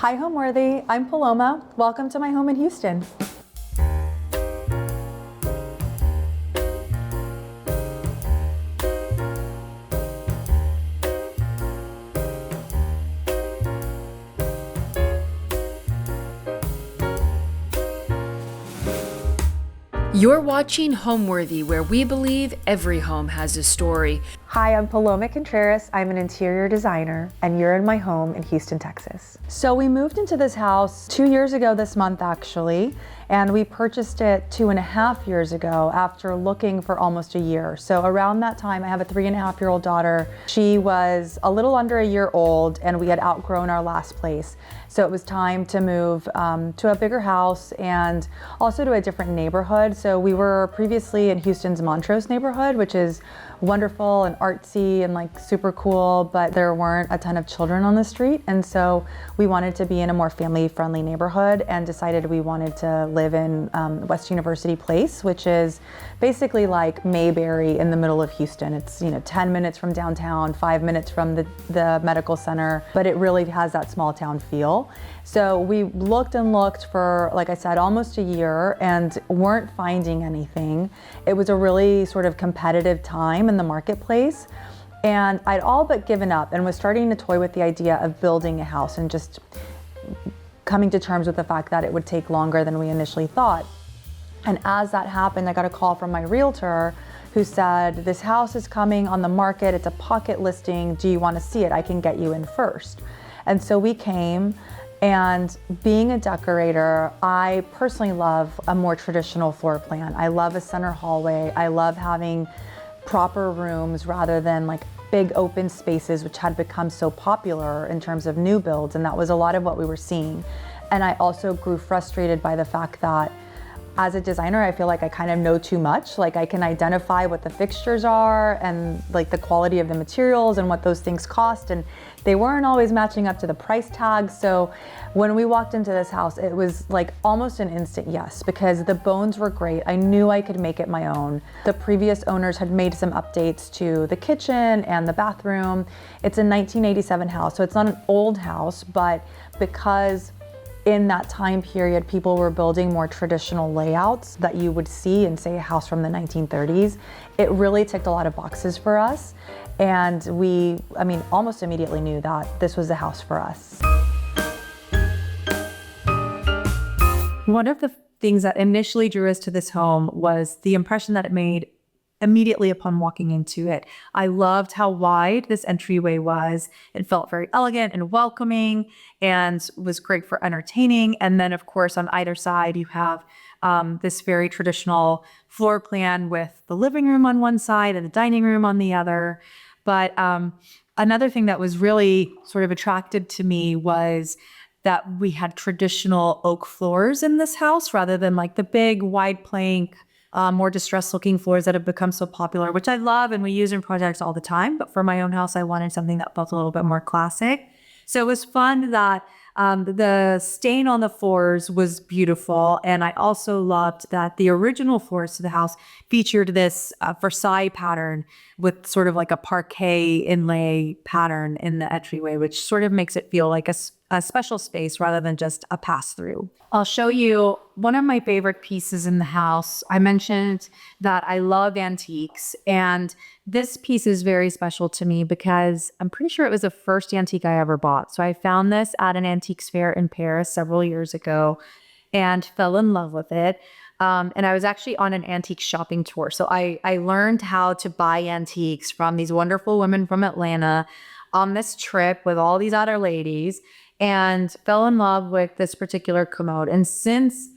Hi, Homeworthy. I'm Paloma. Welcome to my home in Houston. You're watching Homeworthy, where we believe every home has a story. Hi, I'm Paloma Contreras. I'm an interior designer, and you're in my home in Houston, Texas. So we moved into this house 2 years ago this month, actually, and we purchased it 2.5 years ago after looking for almost a year. So around that time, I have a 3.5-year-old daughter. She was a little under a year old, and we had outgrown our last place. So it was time to move to a bigger house and also to a different neighborhood. So we were previously in Houston's Montrose neighborhood, which is wonderful and artsy and like super cool, but there weren't a ton of children on the street. And so we wanted to be in a more family-friendly neighborhood and decided we wanted to live in West University Place, which is basically like Mayberry in the middle of Houston. It's 10 minutes from downtown, 5 minutes from the medical center, but it really has that small town feel. So we looked and looked for, like I said, almost a year and weren't finding anything. It was a really sort of competitive time in the marketplace. And I'd all but given up and was starting to toy with the idea of building a house and just coming to terms with the fact that it would take longer than we initially thought. And as that happened, I got a call from my realtor who said, "This house is coming on the market. It's a pocket listing. Do you want to see it? I can get you in first." And so we came, and being a decorator, I personally love a more traditional floor plan. I love a center hallway. I love having proper rooms rather than like big open spaces, which had become so popular in terms of new builds. And that was a lot of what we were seeing. And I also grew frustrated by the fact that as a designer, I feel like I kind of know too much. Like I can identify what the fixtures are and like the quality of the materials and what those things cost. And they weren't always matching up to the price tags. So when we walked into this house, it was like almost an instant yes, because the bones were great. I knew I could make it my own. The previous owners had made some updates to the kitchen and the bathroom. It's a 1987 house, so it's not an old house, but because in that time period, people were building more traditional layouts that you would see in, say, a house from the 1930s. It really ticked a lot of boxes for us. And we, almost immediately knew that this was the house for us. One of the things that initially drew us to this home was the impression that it made immediately upon walking into it. I loved how wide this entryway was. It felt very elegant and welcoming and was great for entertaining. And then of course, on either side, you have this very traditional floor plan with the living room on one side and the dining room on the other. But another thing that was really sort of attractive to me was that we had traditional oak floors in this house rather than like the big wide plank, more distressed looking floors that have become so popular, which I love and we use in projects all the time. But for my own house, I wanted something that felt a little bit more classic. So it was fun that the stain on the floors was beautiful. And I also loved that the original floors to the house featured this Versailles pattern with sort of like a parquet inlay pattern in the entryway, which sort of makes it feel like a special space rather than just a pass-through. I'll show you one of my favorite pieces in the house. I mentioned that I love antiques, and this piece is very special to me because I'm pretty sure it was the first antique I ever bought. So I found this at an antiques fair in Paris several years ago and fell in love with it. And I was actually on an antique shopping tour. So I learned how to buy antiques from these wonderful women from Atlanta on this trip with all these other ladies, and fell in love with this particular commode. And since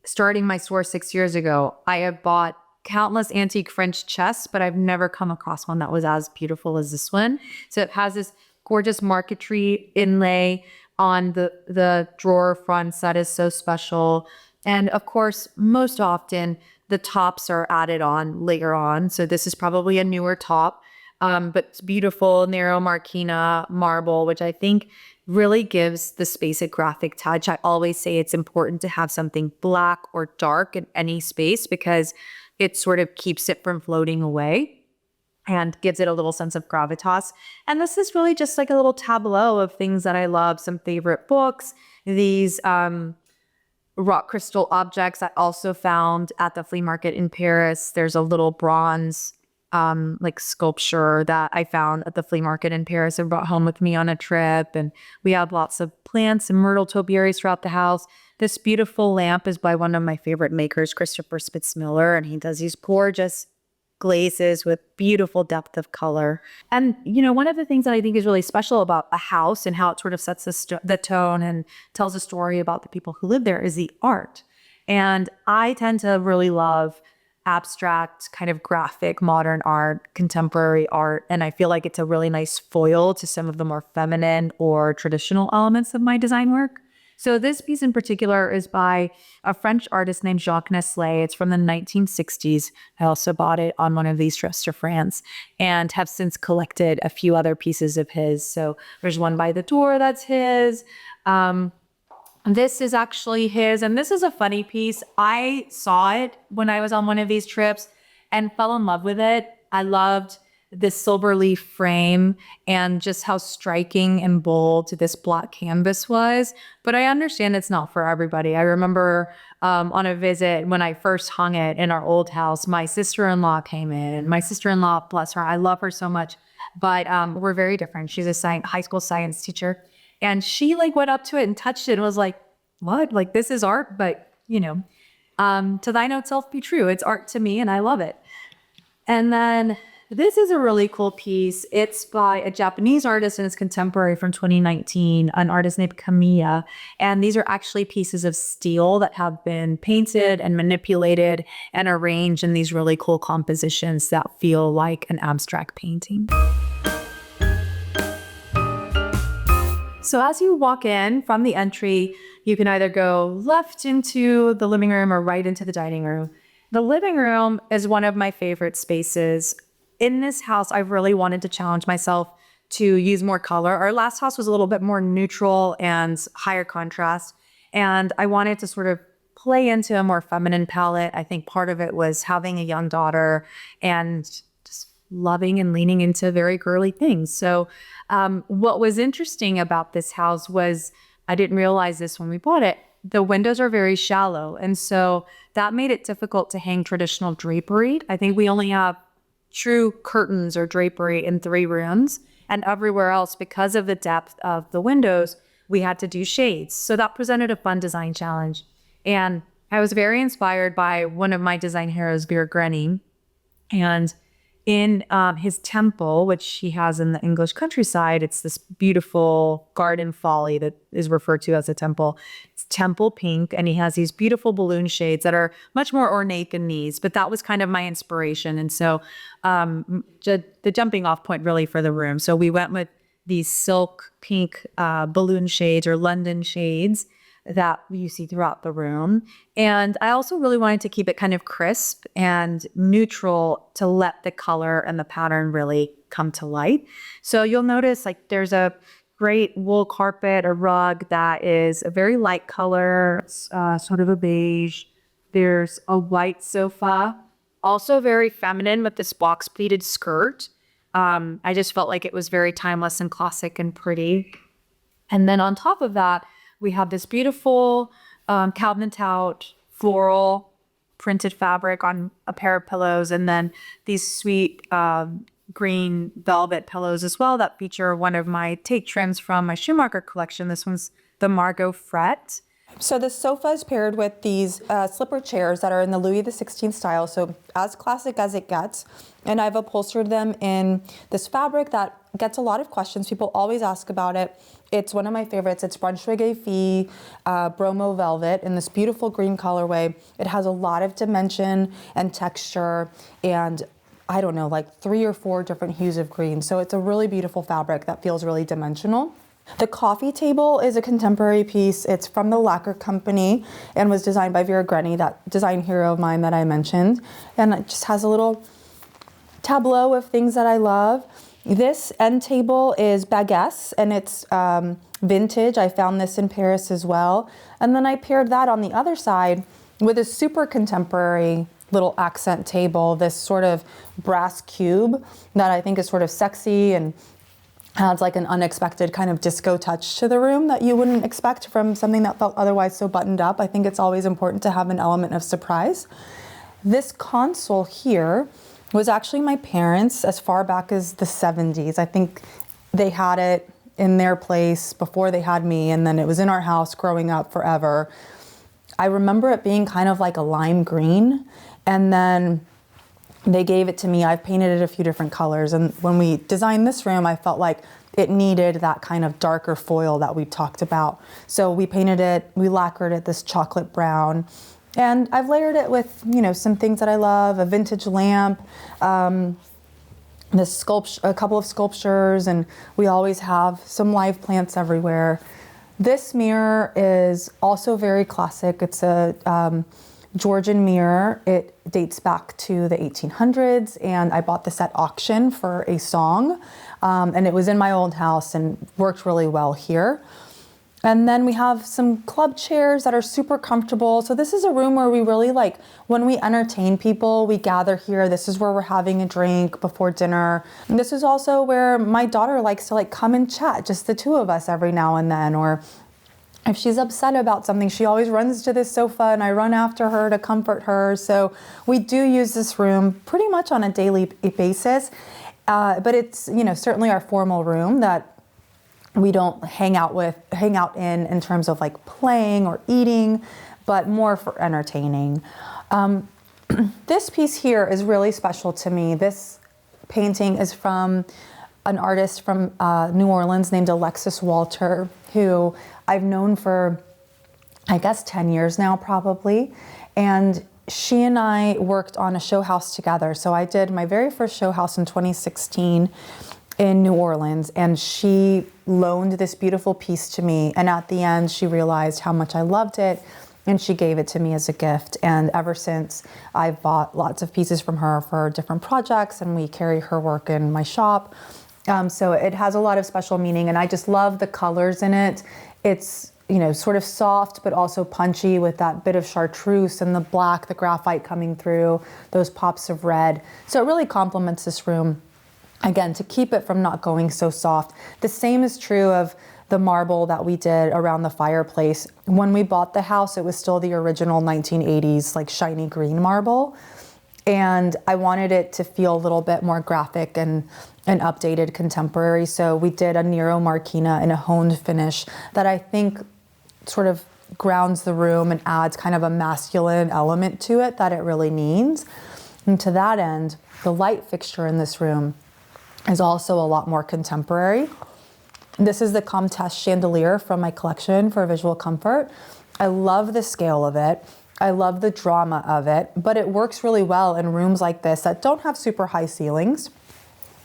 starting my store 6 years ago, I have bought countless antique French chests, but I've never come across one that was as beautiful as this one. So it has this gorgeous marquetry inlay on the drawer fronts that is so special. And of course, most often the tops are added on later on. So this is probably a newer top, but it's beautiful, narrow Marquina marble, which I think really gives the space a graphic touch. I always say it's important to have something black or dark in any space because it sort of keeps it from floating away. and gives it a little sense of gravitas. And this is really just like a little tableau of things that I love, some favorite books, these rock crystal objects I also found at the flea market in Paris. There's a little bronze like sculpture that I found at the flea market in Paris and brought home with me on a trip. And we have lots of plants and myrtle topiaries throughout the house. This beautiful lamp is by one of my favorite makers, Christopher Spitzmiller, and he does these gorgeous glazes with beautiful depth of color. And, you know, one of the things that I think is really special about a house and how it sort of sets the tone and tells a story about the people who live there is the art. And I tend to really love abstract, kind of graphic, modern art, contemporary art. And I feel like it's a really nice foil to some of the more feminine or traditional elements of my design work. So this piece in particular is by a French artist named Jacques Nestlé. It's from the 1960s. I also bought it on one of these trips to France and have since collected a few other pieces of his. So there's one by the door that's his. This is actually his, and this is a funny piece. I saw it when I was on one of these trips and fell in love with it. I loved this silver leaf frame and just how striking and bold this black canvas was. But I understand it's not for everybody. I remember on a visit when I first hung it in our old house, my sister-in-law came in. My sister-in-law, bless her, I love her so much, but we're very different. She's a high school science teacher. And she like went up to it and touched it and was like, what? Like, this is art, but you know, to thine own self be true. It's art to me and I love it. And then this is a really cool piece. It's by a Japanese artist and it's contemporary from 2019, an artist named Kamiya. And these are actually pieces of steel that have been painted and manipulated and arranged in these really cool compositions that feel like an abstract painting. So as you walk in from the entry, you can either go left into the living room or right into the dining room. The living room is one of my favorite spaces. In this house, I really wanted to challenge myself to use more color. Our last house was a little bit more neutral and higher contrast, and I wanted to sort of play into a more feminine palette. I think part of it was having a young daughter and just loving and leaning into very girly things. So what was interesting about this house was, I didn't realize this when we bought it, the windows are very shallow. And so that made it difficult to hang traditional drapery. I think we only have true curtains or drapery in 3 rooms, and everywhere else, because of the depth of the windows, we had to do shades. So that presented a fun design challenge. And I was very inspired by one of my design heroes, Virginie, and in his temple, which he has in the English countryside, it's this beautiful garden folly that is referred to as a temple. It's temple pink, and he has these beautiful balloon shades that are much more ornate than these, but that was kind of my inspiration. And so the jumping off point really for the room. So we went with these silk pink balloon shades or London shades that you see throughout the room. And I also really wanted to keep it kind of crisp and neutral to let the color and the pattern really come to light. So you'll notice like there's a great wool carpet or rug that is a very light color, sort of a beige. There's a white sofa, also very feminine with this box pleated skirt. I just felt like it was very timeless and classic and pretty. And then on top of that, we have this beautiful cabinet out floral printed fabric on a pair of pillows, and then these sweet green velvet pillows as well that feature one of my take trims from my Schumacher collection. This one's the Margot Fret. So the sofa is paired with these slipper chairs that are in the Louis XVI style, so as classic as it gets. And I've upholstered them in this fabric that gets a lot of questions. People always ask about it. It's one of my favorites. It's Brunswick Fille Bromo Velvet in this beautiful green colorway. It has a lot of dimension and texture and I don't know, like 3 or 4 different hues of green. So it's a really beautiful fabric that feels really dimensional. The coffee table is a contemporary piece. It's from the Lacquer Company and was designed by Virginie, that design hero of mine that I mentioned. And it just has a little tableau of things that I love. This end table is Baguesse and it's vintage. I found this in Paris as well. And then I paired that on the other side with a super contemporary little accent table, this sort of brass cube that I think is sort of sexy and adds like an unexpected kind of disco touch to the room that you wouldn't expect from something that felt otherwise so buttoned up. I think it's always important to have an element of surprise. This console here was actually my parents' as far back as the 70s. I think they had it in their place before they had me, and then it was in our house growing up forever. I remember it being kind of like a lime green, and then they gave it to me. I've painted it a few different colors, and when we designed this room, I felt like it needed that kind of darker foil that we talked about. So we painted it, we lacquered it this chocolate brown, and I've layered it with, you know, some things that I love, a vintage lamp, a couple of sculptures, and we always have some live plants everywhere. This mirror is also very classic. It's a Georgian mirror. It dates back to the 1800s, and I bought this at auction for a song, and it was in my old house and worked really well here. And then we have some club chairs that are super comfortable. So this is a room where we really like, when we entertain people, we gather here. This is where we're having a drink before dinner. And this is also where my daughter likes to like come and chat, just the two of us every now and then. Or if she's upset about something, she always runs to this sofa and I run after her to comfort her. So we do use this room pretty much on a daily basis. But it's, you know, certainly our formal room that we don't hang out in terms of like playing or eating, but more for entertaining. This piece here is really special to me. This painting is from an artist from New Orleans named Alexis Walter, who I've known for, I guess, 10 years now probably. And she and I worked on a show house together. So I did my very first show house in 2016 in New Orleans, and she loaned this beautiful piece to me, and at the end she realized how much I loved it and she gave it to me as a gift. And ever since, I've bought lots of pieces from her for different projects, and we carry her work in my shop. So it has a lot of special meaning, and I just love the colors in it. It's, you know, sort of soft but also punchy with that bit of chartreuse and the black, the graphite coming through, those pops of red. So it really complements this room. Again, to keep it from not going so soft. The same is true of the marble that we did around the fireplace. When we bought the house, it was still the original 1980s, like shiny green marble. And I wanted it to feel a little bit more graphic and updated contemporary. So we did a Nero Marquina in a honed finish that I think sort of grounds the room and adds kind of a masculine element to it that it really needs. And to that end, the light fixture in this room is also a lot more contemporary. This is the Comtesse chandelier from my collection for visual comfort. I love the scale of it. I love the drama of it, but it works really well in rooms like this that don't have super high ceilings,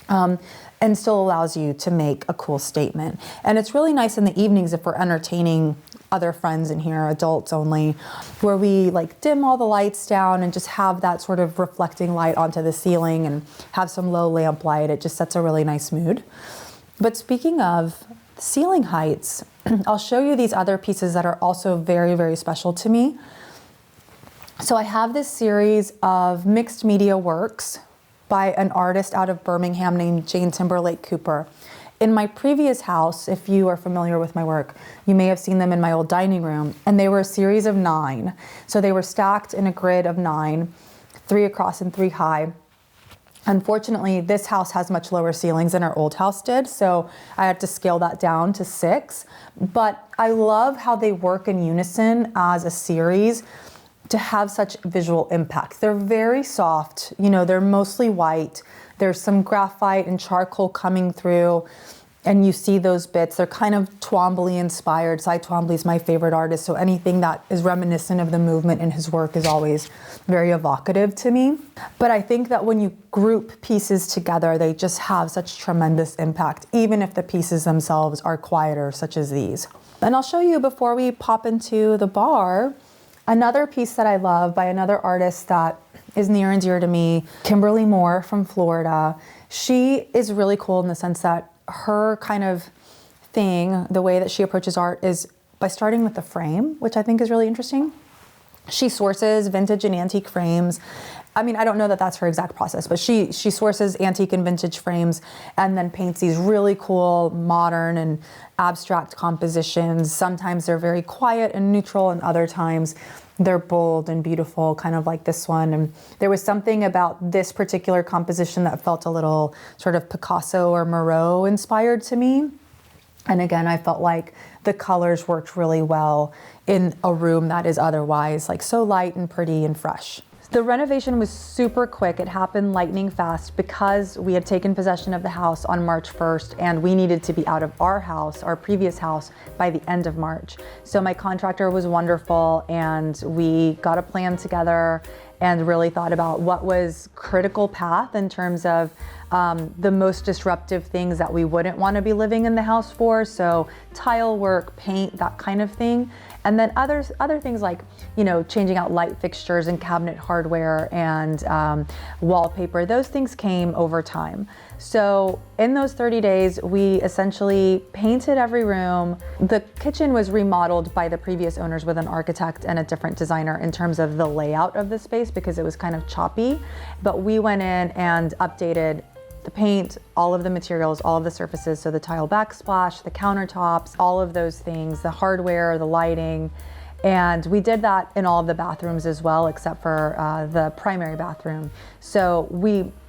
and still allows you to make a cool statement. And it's really nice in the evenings if we're entertaining other friends in here, adults only, where we like dim all the lights down and just have that sort of reflecting light onto the ceiling and have some low lamp light. It just sets a really nice mood. But speaking of ceiling heights, I'll show you these other pieces that are also very, very special to me. So I have this series of mixed media works by an artist out of Birmingham named Jane Timberlake Cooper. In my previous house, if you are familiar with my work, you may have seen them in my old dining room, and they were a series of 9. So they were stacked in a grid of 9, 3 across and 3 high. Unfortunately, this house has much lower ceilings than our old house did, so I had to scale that down to 6. But I love how they work in unison as a series to have such visual impact. They're very soft, you know, they're mostly white. There's some graphite and charcoal coming through, and you see those bits. They're kind of Twombly inspired. Cy Twombly is my favorite artist, so anything that is reminiscent of the movement in his work is always very evocative to me. But I think that when you group pieces together, they just have such tremendous impact, even if the pieces themselves are quieter, such as these. And I'll show you, before we pop into the bar, another piece that I love by another artist that is near and dear to me, Kimberly Moore from Florida. She is really cool in the sense that her kind of thing, the way that she approaches art, is by starting with the frame, which I think is really interesting. She sources vintage and antique frames. I mean, I don't know that that's her exact process, but she sources antique and vintage frames and then paints these really cool modern and abstract compositions. Sometimes they're very quiet and neutral, and other times they're bold and beautiful, kind of like this one. And there was something about this particular composition that felt a little sort of Picasso or Moreau inspired to me. And again, I felt like the colors worked really well in a room that is otherwise like so light and pretty and fresh. The renovation was super quick. It happened lightning fast because we had taken possession of the house on March 1st and we needed to be out of our house, our previous house, by the end of March. So my contractor was wonderful and we got a plan together and really thought about what was critical path in terms of the most disruptive things that we wouldn't want to be living in the house for. So tile work, paint, that kind of thing. And then other things like, you know, changing out light fixtures and cabinet hardware and wallpaper, those things came over time. So in those 30 days, we essentially painted every room. The kitchen was remodeled by the previous owners with an architect and a different designer in terms of the layout of the space because it was kind of choppy. But we went in and updated the paint, all of the materials, all of the surfaces, so the tile backsplash, the countertops, all of those things, the hardware, the lighting. And we did that in all of the bathrooms as well, except for the primary bathroom. So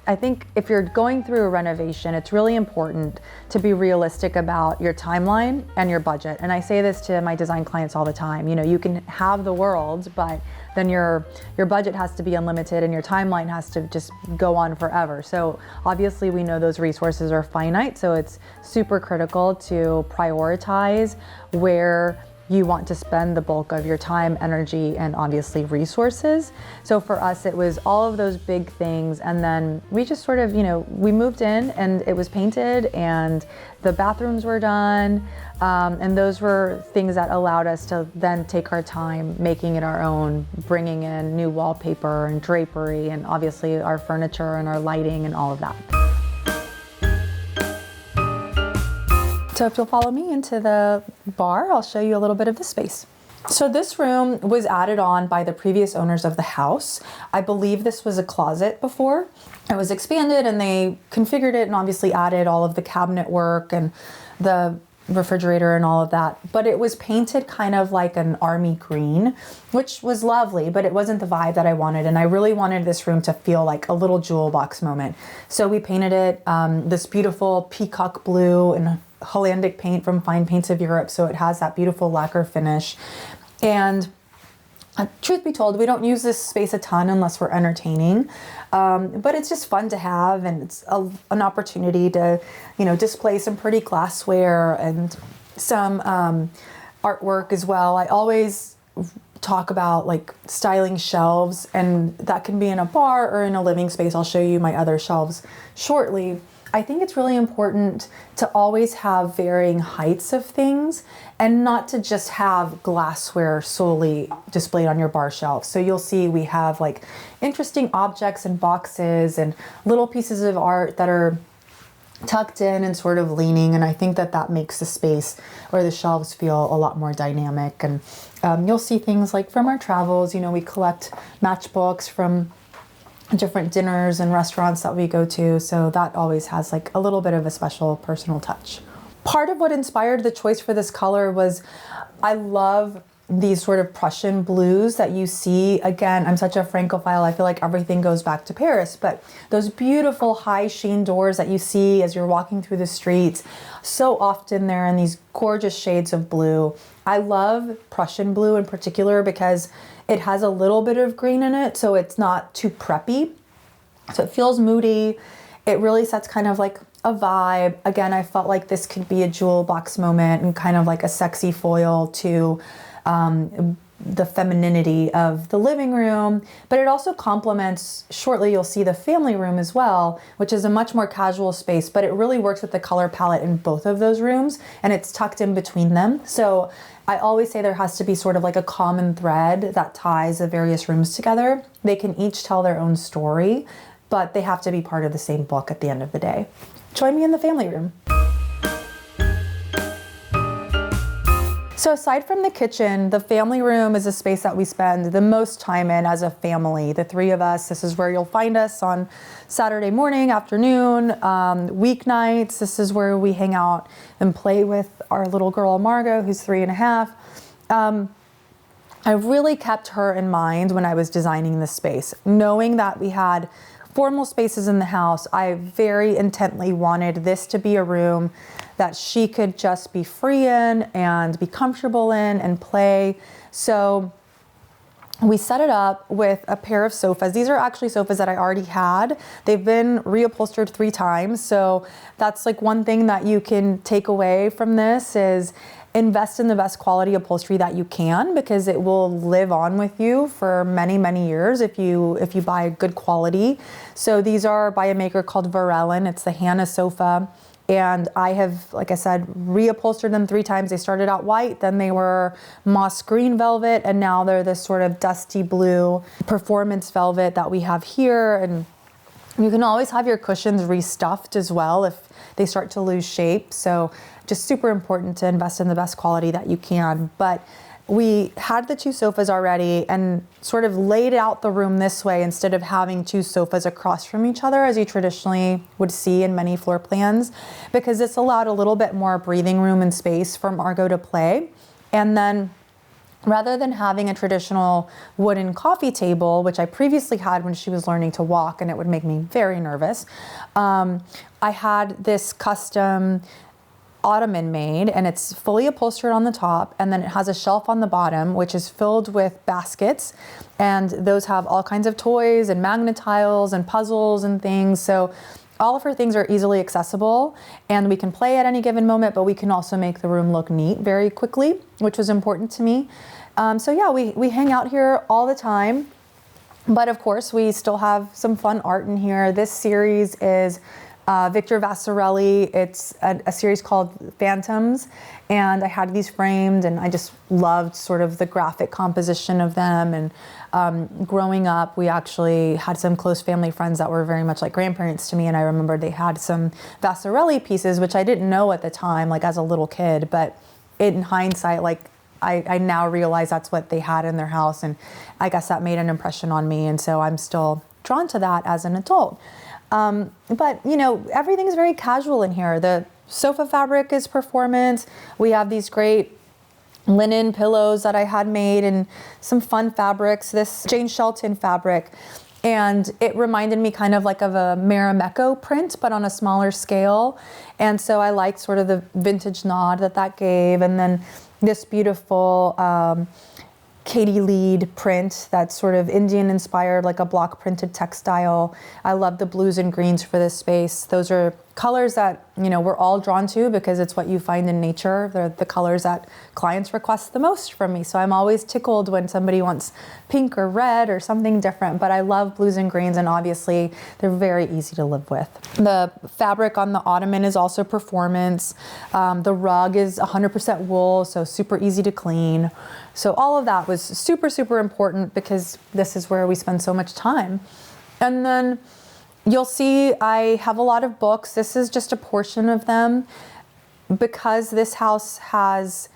I think if you're going through a renovation, it's really important to be realistic about your timeline and your budget. And I say this to my design clients all the time. You know, you can have the world, but then your budget has to be unlimited and your timeline has to just go on forever. So obviously we know those resources are finite, so it's super critical to prioritize where you want to spend the bulk of your time, energy, and obviously resources. So for us, it was all of those big things. And then we just sort of, you know, we moved in and it was painted and the bathrooms were done. And those were things that allowed us to then take our time making it our own, bringing in new wallpaper and drapery and obviously our furniture and our lighting and all of that. So if you'll follow me into the bar, I'll show you a little bit of the space. So this room was added on by the previous owners of the house. I believe this was a closet before. It was expanded and they configured it and obviously added all of the cabinet work and the refrigerator and all of that. But it was painted kind of like an army green, which was lovely, but it wasn't the vibe that I wanted. And I really wanted this room to feel like a little jewel box moment. So we painted it this beautiful peacock blue and Hollandic paint from Fine Paints of Europe. So it has that beautiful lacquer finish. And truth be told, we don't use this space a ton unless we're entertaining, but it's just fun to have, and it's an opportunity to, you know, display some pretty glassware and some artwork as well. I always talk about like styling shelves, and that can be in a bar or in a living space. I'll show you my other shelves shortly. I think it's really important to always have varying heights of things and not to just have glassware solely displayed on your bar shelf. So you'll see we have like interesting objects and boxes and little pieces of art that are tucked in and sort of leaning. And I think that that makes the space or the shelves feel a lot more dynamic. And you'll see things like from our travels, you know, we collect matchbooks from different dinners and restaurants that we go to. So that always has like a little bit of a special personal touch. Part of what inspired the choice for this color was I love these sort of Prussian blues that you see. Again, I'm such a Francophile. I feel like everything goes back to Paris, but those beautiful high sheen doors that you see as you're walking through the streets, so often they're in these gorgeous shades of blue. I love Prussian blue in particular because it has a little bit of green in it, so it's not too preppy. So it feels moody. It really sets kind of like a vibe. Again, I felt like this could be a jewel box moment and kind of like a sexy foil to the femininity of the living room, but it also complements, shortly you'll see the family room as well, which is a much more casual space, but it really works with the color palette in both of those rooms and it's tucked in between them. So I always say there has to be sort of like a common thread that ties the various rooms together. They can each tell their own story, but they have to be part of the same book at the end of the day. Join me in the family room. So aside from the kitchen, the family room is a space that we spend the most time in as a family, the three of us. This is where you'll find us on Saturday morning, afternoon, weeknights. This is where we hang out and play with our little girl, Margot, who's 3.5. I really kept her in mind when I was designing this space. Knowing that we had formal spaces in the house, I very intently wanted this to be a room that she could just be free in and be comfortable in and play. So we set it up with a pair of sofas. These are actually sofas that I already had. They've been reupholstered 3 times. So that's like one thing that you can take away from this is invest in the best quality upholstery that you can, because it will live on with you for many, many years if you buy good quality. So these are by a maker called Varellin. It's the Hannah sofa. And I have, like I said, reupholstered them 3 times. They started out white, then they were moss green velvet, and now they're this sort of dusty blue performance velvet that we have here. And you can always have your cushions restuffed as well if they start to lose shape. So just super important to invest in the best quality that you can. But we had the 2 sofas already and sort of laid out the room this way instead of having 2 sofas across from each other as you traditionally would see in many floor plans, because this allowed a little bit more breathing room and space for Margot to play. And then rather than having a traditional wooden coffee table, which I previously had when she was learning to walk and it would make me very nervous, I had this custom ottoman made, and it's fully upholstered on the top, and then it has a shelf on the bottom which is filled with baskets, and those have all kinds of toys and magnet tiles and puzzles and things. So all of her things are easily accessible and we can play at any given moment, but we can also make the room look neat very quickly, which was important to me. So yeah, we hang out here all the time, but of course we still have some fun art in here. This series is Victor Vasarely. It's a series called Phantoms, and I had these framed and I just loved sort of the graphic composition of them. And growing up, we actually had some close family friends that were very much like grandparents to me, and I remember they had some Vasarely pieces, which I didn't know at the time, like as a little kid, but in hindsight, like I now realize that's what they had in their house, and I guess that made an impression on me, and so I'm still drawn to that as an adult. But you know, everything's very casual in here. The sofa fabric is performance. We have these great linen pillows that I had made and some fun fabrics, this Jane Shelton fabric. And it reminded me kind of like of a Marimekko print, but on a smaller scale. And so I liked sort of the vintage nod that gave. And then this beautiful, Katie Lead print that's sort of Indian inspired, like a block printed textile. I love the blues and greens for this space. Those are colors that, you know, we're all drawn to because it's what you find in nature. They're the colors that clients request the most from me. So I'm always tickled when somebody wants pink or red or something different, but I love blues and greens, and obviously they're very easy to live with. The fabric on the ottoman is also performance. The rug is 100% wool, so super easy to clean. So all of that was super, super important because this is where we spend so much time. And then you'll see I have a lot of books. This is just a portion of them. Because this house has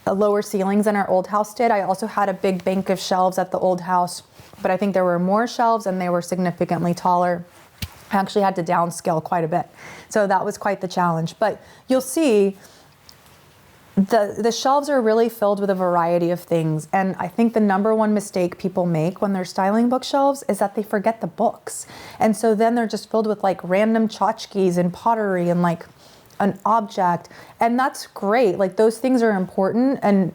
lower ceilings than our old house did, I also had a big bank of shelves at the old house, but I think there were more shelves and they were significantly taller. I actually had to downscale quite a bit. So that was quite the challenge. But you'll see the shelves are really filled with a variety of things. And I think the number one mistake people make when they're styling bookshelves is that they forget the books. And so then they're just filled with like random tchotchkes and pottery and like an object. And that's great. Like those things are important and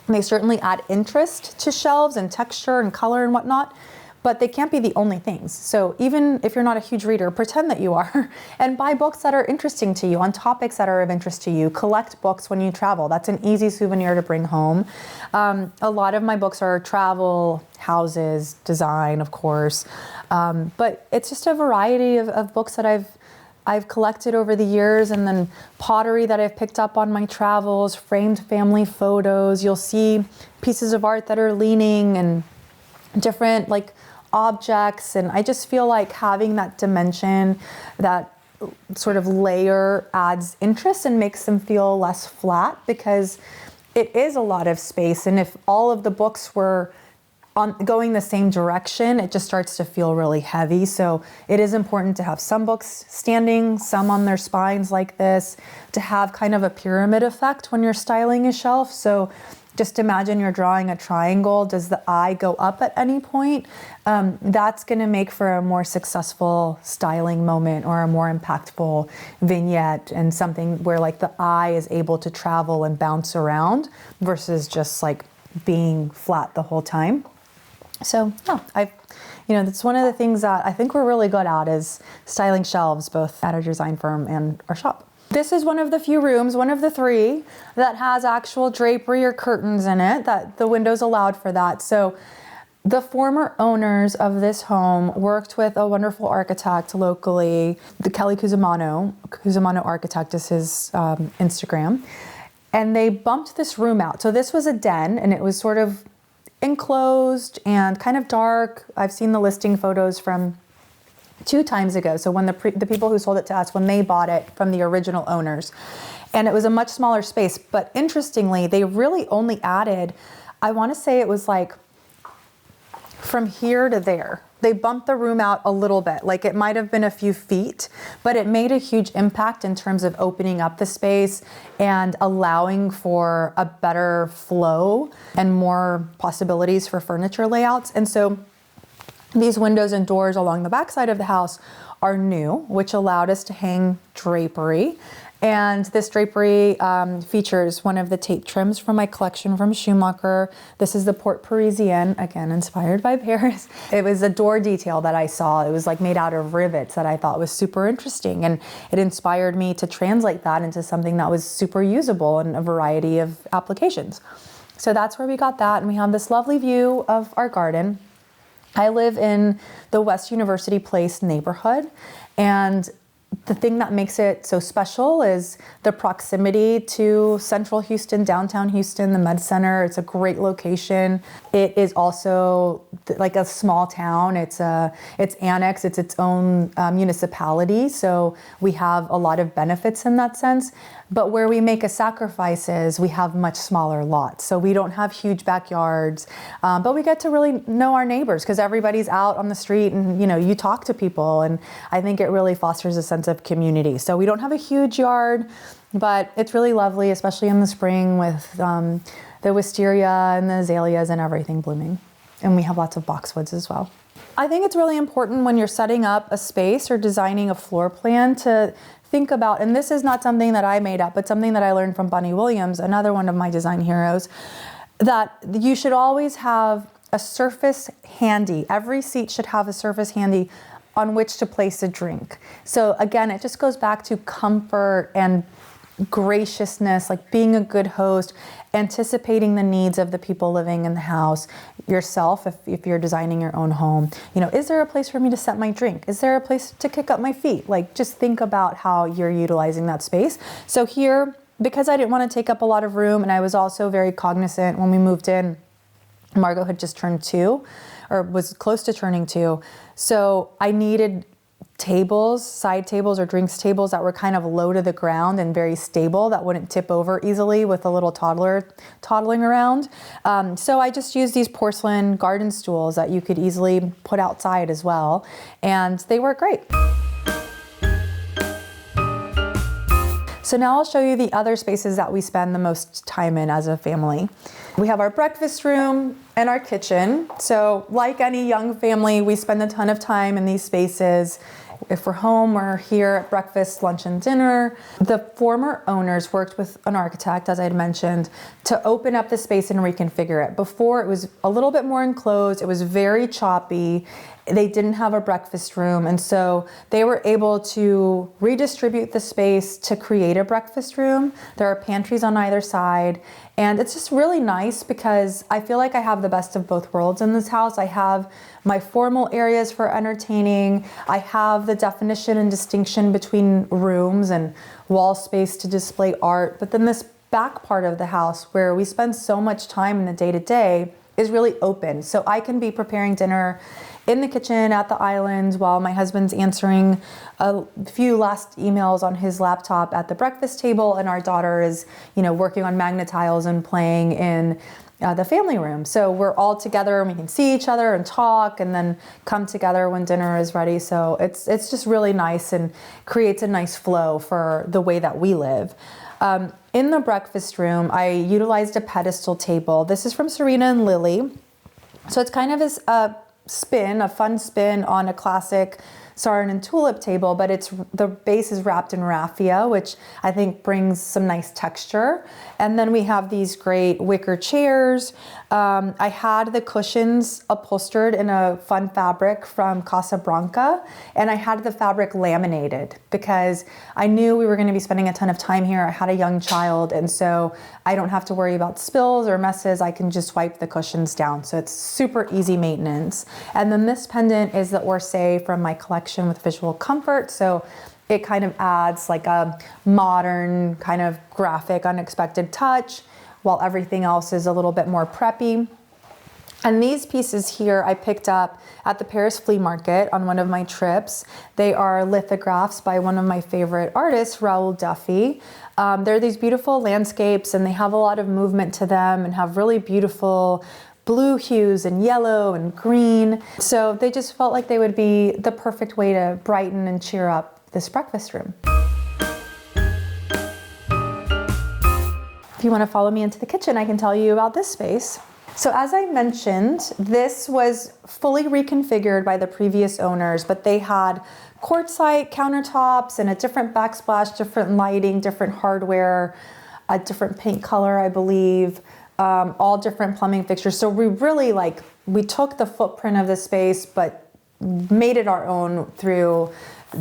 they certainly add interest to shelves and texture and color and whatnot, but they can't be the only things. So even if you're not a huge reader, pretend that you are and buy books that are interesting to you on topics that are of interest to you. Collect books when you travel. That's an easy souvenir to bring home. A lot of my books are travel, houses, design, of course. But it's just a variety of books that I've collected over the years, and then pottery that I've picked up on my travels, framed family photos. You'll see pieces of art that are leaning and different like objects, and I just feel like having that dimension, that sort of layer adds interest and makes them feel less flat, because it is a lot of space. And if all of the books were going the same direction, it just starts to feel really heavy. So it is important to have some books standing, some on their spines like this, to have kind of a pyramid effect when you're styling a shelf. So just imagine you're drawing a triangle. Does the eye go up at any point? That's going to make for a more successful styling moment or a more impactful vignette, and something where like the eye is able to travel and bounce around versus just like being flat the whole time. So yeah, that's one of the things that I think we're really good at is styling shelves, both at our design firm and our shop. This is one of the few rooms, one of the 3, that has actual drapery or curtains in it, that the windows allowed for that. So the former owners of this home worked with a wonderful architect locally, the Kelly Cusimano Architect is his Instagram, and they bumped this room out. So this was a den, and it was sort of enclosed and kind of dark. I've seen the listing photos from 2 times ago. So when the people who sold it to us, when they bought it from the original owners, and it was a much smaller space. But interestingly, they really only added, I want to say it was like from here to there. They bumped the room out a little bit, like it might have been a few feet, but it made a huge impact in terms of opening up the space and allowing for a better flow and more possibilities for furniture layouts. And so these windows and doors along the backside of the house are new, which allowed us to hang drapery. And this drapery features one of the tape trims from my collection from Schumacher. This is the Porte Parisienne, again, inspired by Paris. It was a door detail that I saw. It was like made out of rivets that I thought was super interesting. And it inspired me to translate that into something that was super usable in a variety of applications. So that's where we got that. And we have this lovely view of our garden. I live in the West University Place neighborhood, and the thing that makes it so special is the proximity to central Houston, downtown Houston, the Med Center. It's a great location. It is also like a small town. It's annexed. It's its own municipality. So we have a lot of benefits in that sense. But where we make a sacrifice is we have much smaller lots. So we don't have huge backyards, but we get to really know our neighbors because everybody's out on the street and, you talk to people. And I think it really fosters a sense of community. So we don't have a huge yard, but it's really lovely, especially in the spring with the wisteria and the azaleas and everything blooming. And we have lots of boxwoods as well. I think it's really important when you're setting up a space or designing a floor plan to think about, and this is not something that I made up, but something that I learned from Bunny Williams, another one of my design heroes, that you should always have a surface handy. Every seat should have a surface handy on which to place a drink. So again, it just goes back to comfort and graciousness, like being a good host, anticipating the needs of the people living in the house, yourself, if you're designing your own home. Is there a place for me to set my drink? Is there a place to kick up my feet? Like, just think about how you're utilizing that space. So here, because I didn't want to take up a lot of room, and I was also very cognizant when we moved in, Margot had just turned 2, or was close to turning 2. So I needed tables, side tables or drinks tables that were kind of low to the ground and very stable, that wouldn't tip over easily with a little toddler toddling around. So I just used these porcelain garden stools that you could easily put outside as well. And they work great. So now I'll show you the other spaces that we spend the most time in as a family. We have our breakfast room and our kitchen. So like any young family, we spend a ton of time in these spaces. If we're home, we're here at breakfast, lunch, and dinner. The former owners worked with an architect, as I had mentioned, to open up the space and reconfigure it. Before, it was a little bit more enclosed. It was very choppy. They didn't have a breakfast room, and so they were able to redistribute the space to create a breakfast room. There are pantries on either side, and it's just really nice because I feel like I have the best of both worlds in this house. I have my formal areas for entertaining. I have the definition and distinction between rooms and wall space to display art, but then this back part of the house where we spend so much time in the day-to-day is really open. So I can be preparing dinner in the kitchen at the island while my husband's answering a few last emails on his laptop at the breakfast table, and our daughter is, working on tiles and playing in the family room. So we're all together and we can see each other and talk and then come together when dinner is ready. So it's just really nice and creates a nice flow for the way that we live. In the breakfast room, I utilized a pedestal table. This is from Serena and Lily. So it's kind of a fun spin on a classic saran and tulip table, but the base is wrapped in raffia, which I think brings some nice texture. And then we have these great wicker chairs. I had the cushions upholstered in a fun fabric from Casablanca, and I had the fabric laminated because I knew we were going to be spending a ton of time here. I had a young child, and so I don't have to worry about spills or messes. I can just wipe the cushions down. So it's super easy maintenance. And then this pendant is the Orsay from my collection with visual comfort. So it kind of adds like a modern kind of graphic, unexpected touch, while everything else is a little bit more preppy. And these pieces here I picked up at the Paris flea market on one of my trips. They are lithographs by one of my favorite artists, Raoul Duffy. They're these beautiful landscapes and they have a lot of movement to them and have really beautiful blue hues and yellow and green. So they just felt like they would be the perfect way to brighten and cheer up this breakfast room. If you want to follow me into the kitchen, I can tell you about this space. So as I mentioned, this was fully reconfigured by the previous owners, but they had quartzite countertops and a different backsplash, different lighting, different hardware, a different paint color, I believe, all different plumbing fixtures. So we really we took the footprint of the space, but made it our own through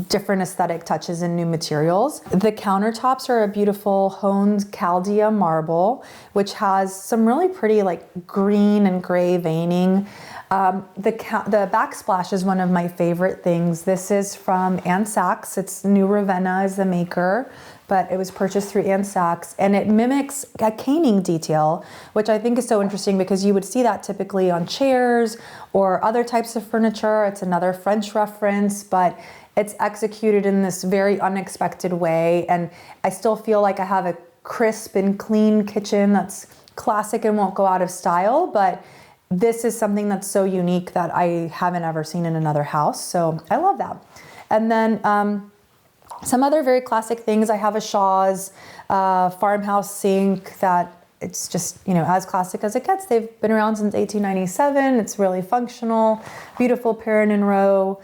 different aesthetic touches and new materials. The countertops are a beautiful honed Chaldea marble, which has some really pretty green and gray veining. The backsplash is one of my favorite things. This is from Ann Sachs. It's New Ravenna is the maker, but it was purchased through Ann Sachs, and it mimics a caning detail, which I think is so interesting because you would see that typically on chairs or other types of furniture. It's another French reference, but it's executed in this very unexpected way, and I still feel like I have a crisp and clean kitchen that's classic and won't go out of style, but this is something that's so unique that I haven't ever seen in another house, so I love that. And then some other very classic things. I have a Shaw's farmhouse sink that it's just, as classic as it gets. They've been around since 1897. It's really functional, beautiful Perrin and Rowe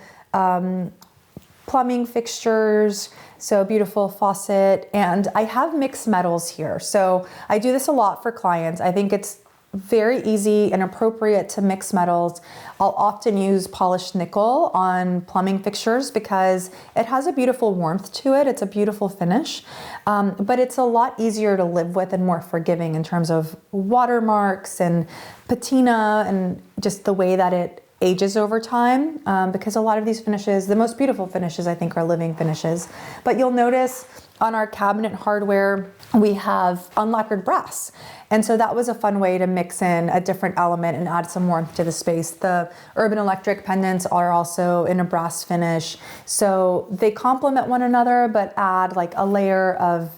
plumbing fixtures, so beautiful faucet. And I have mixed metals here. So I do this a lot for clients. I think it's very easy and appropriate to mix metals. I'll often use polished nickel on plumbing fixtures because it has a beautiful warmth to it. It's a beautiful finish, but it's a lot easier to live with and more forgiving in terms of watermarks and patina and just the way that it ages over time, because a lot of these finishes, the most beautiful finishes I think are living finishes. But you'll notice on our cabinet hardware, we have unlacquered brass. And so that was a fun way to mix in a different element and add some warmth to the space. The Urban Electric pendants are also in a brass finish. So they complement one another, but add a layer of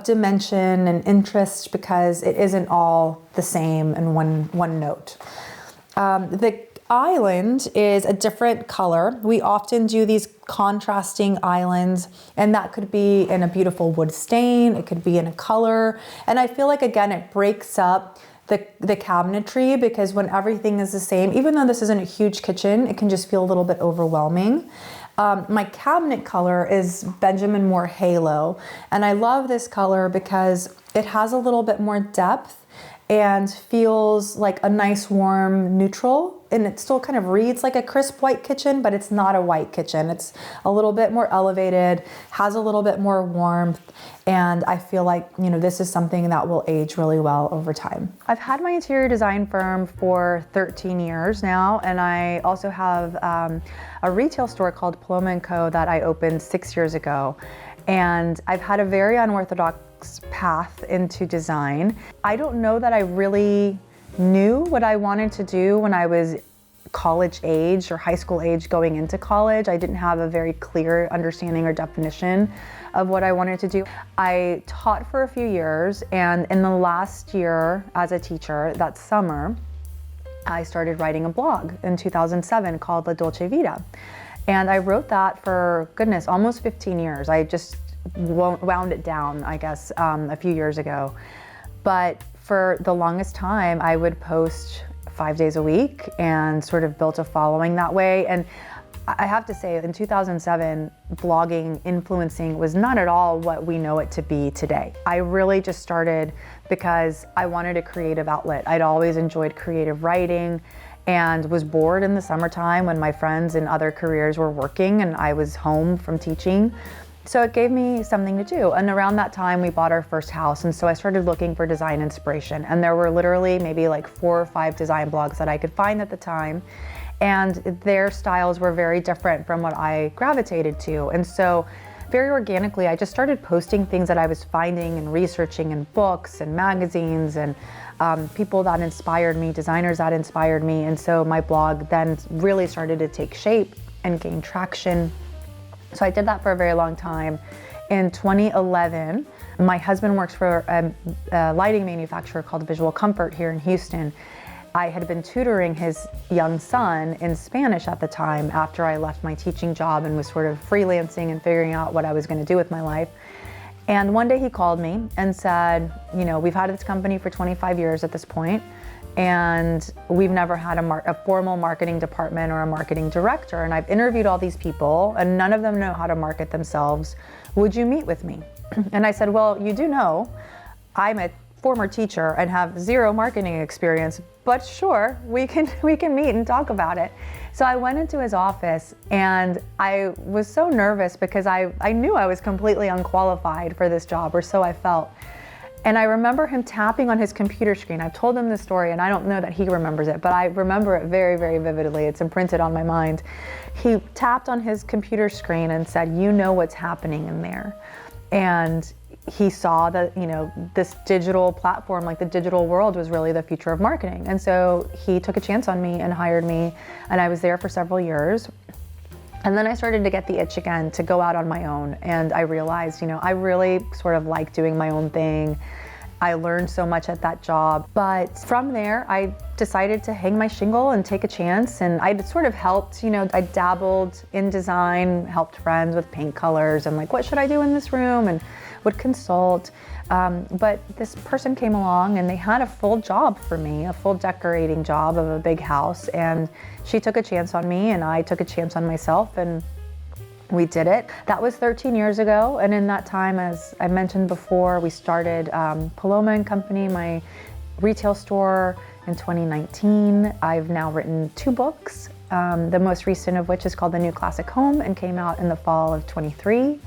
dimension and interest because it isn't all the same in one note. The island is a different color. We often do these contrasting islands, and that could be in a beautiful wood stain, it could be in a color. And I feel like, again, it breaks up the cabinetry because when everything is the same, even though this isn't a huge kitchen, it can just feel a little bit overwhelming. My cabinet color is Benjamin Moore Halo, and I love this color because it has a little bit more depth and feels like a nice warm neutral, and it still kind of reads like a crisp white kitchen, but it's not a white kitchen. It's a little bit more elevated, has a little bit more warmth, and I feel like this is something that will age really well over time. I've had my interior design firm for 13 years now, and I also have a retail store called Paloma Co. that I opened 6 years ago, and I've had a very unorthodox path into design. I don't know that I really knew what I wanted to do when I was college age or high school age going into college. I didn't have a very clear understanding or definition of what I wanted to do. I taught for a few years, and in the last year as a teacher, that summer, I started writing a blog in 2007 called La Dolce Vita. And I wrote that for, goodness, almost 15 years. I just wound it down, I guess, a few years ago. But for the longest time, I would post 5 days a week and sort of built a following that way. And I have to say, in 2007, blogging, influencing was not at all what we know it to be today. I really just started because I wanted a creative outlet. I'd always enjoyed creative writing and was bored in the summertime when my friends in other careers were working and I was home from teaching. So it gave me something to do. And around that time, we bought our first house. And so I started looking for design inspiration. And there were literally maybe like 4 or 5 design blogs that I could find at the time. And their styles were very different from what I gravitated to. And so very organically, I just started posting things that I was finding and researching in books and magazines and people that inspired me, designers that inspired me. And so my blog then really started to take shape and gain traction. So I did that for a very long time. In 2011, my husband works for a lighting manufacturer called Visual Comfort here in Houston. I had been tutoring his young son in Spanish at the time after I left my teaching job and was sort of freelancing and figuring out what I was going to do with my life. And one day he called me and said, you know, we've had this company for 25 years at this point, and we've never had a formal marketing department or a marketing director. And I've interviewed all these people and none of them know how to market themselves. Would you meet with me? And I said, well, you do know I'm a former teacher and have 0 marketing experience, but sure, we can meet and talk about it. So I went into his office and I was so nervous because I knew I was completely unqualified for this job, or so I felt. And I remember him tapping on his computer screen. I've told him this story and I don't know that he remembers it, but I remember it very, very vividly. It's imprinted on my mind. He tapped on his computer screen and said, you know what's happening in there. And he saw that, you know, this digital platform, like the digital world, was really the future of marketing. And so he took a chance on me and hired me, and I was there for several years. And then I started to get the itch again to go out on my own. And I realized, you know, I really sort of like doing my own thing. I learned so much at that job. But from there, I decided to hang my shingle and take a chance. And I sort of helped, you know, I dabbled in design, helped friends with paint colors and like, what should I do in this room? And would consult. But this person came along and they had a full job for me, a full decorating job of a big house. And she took a chance on me and I took a chance on myself and we did it. That was 13 years ago. And in that time, as I mentioned before, we started Paloma and Company, my retail store, in 2019. I've now written 2 books, the most recent of which is called The New Classic Home and came out in the fall of 23.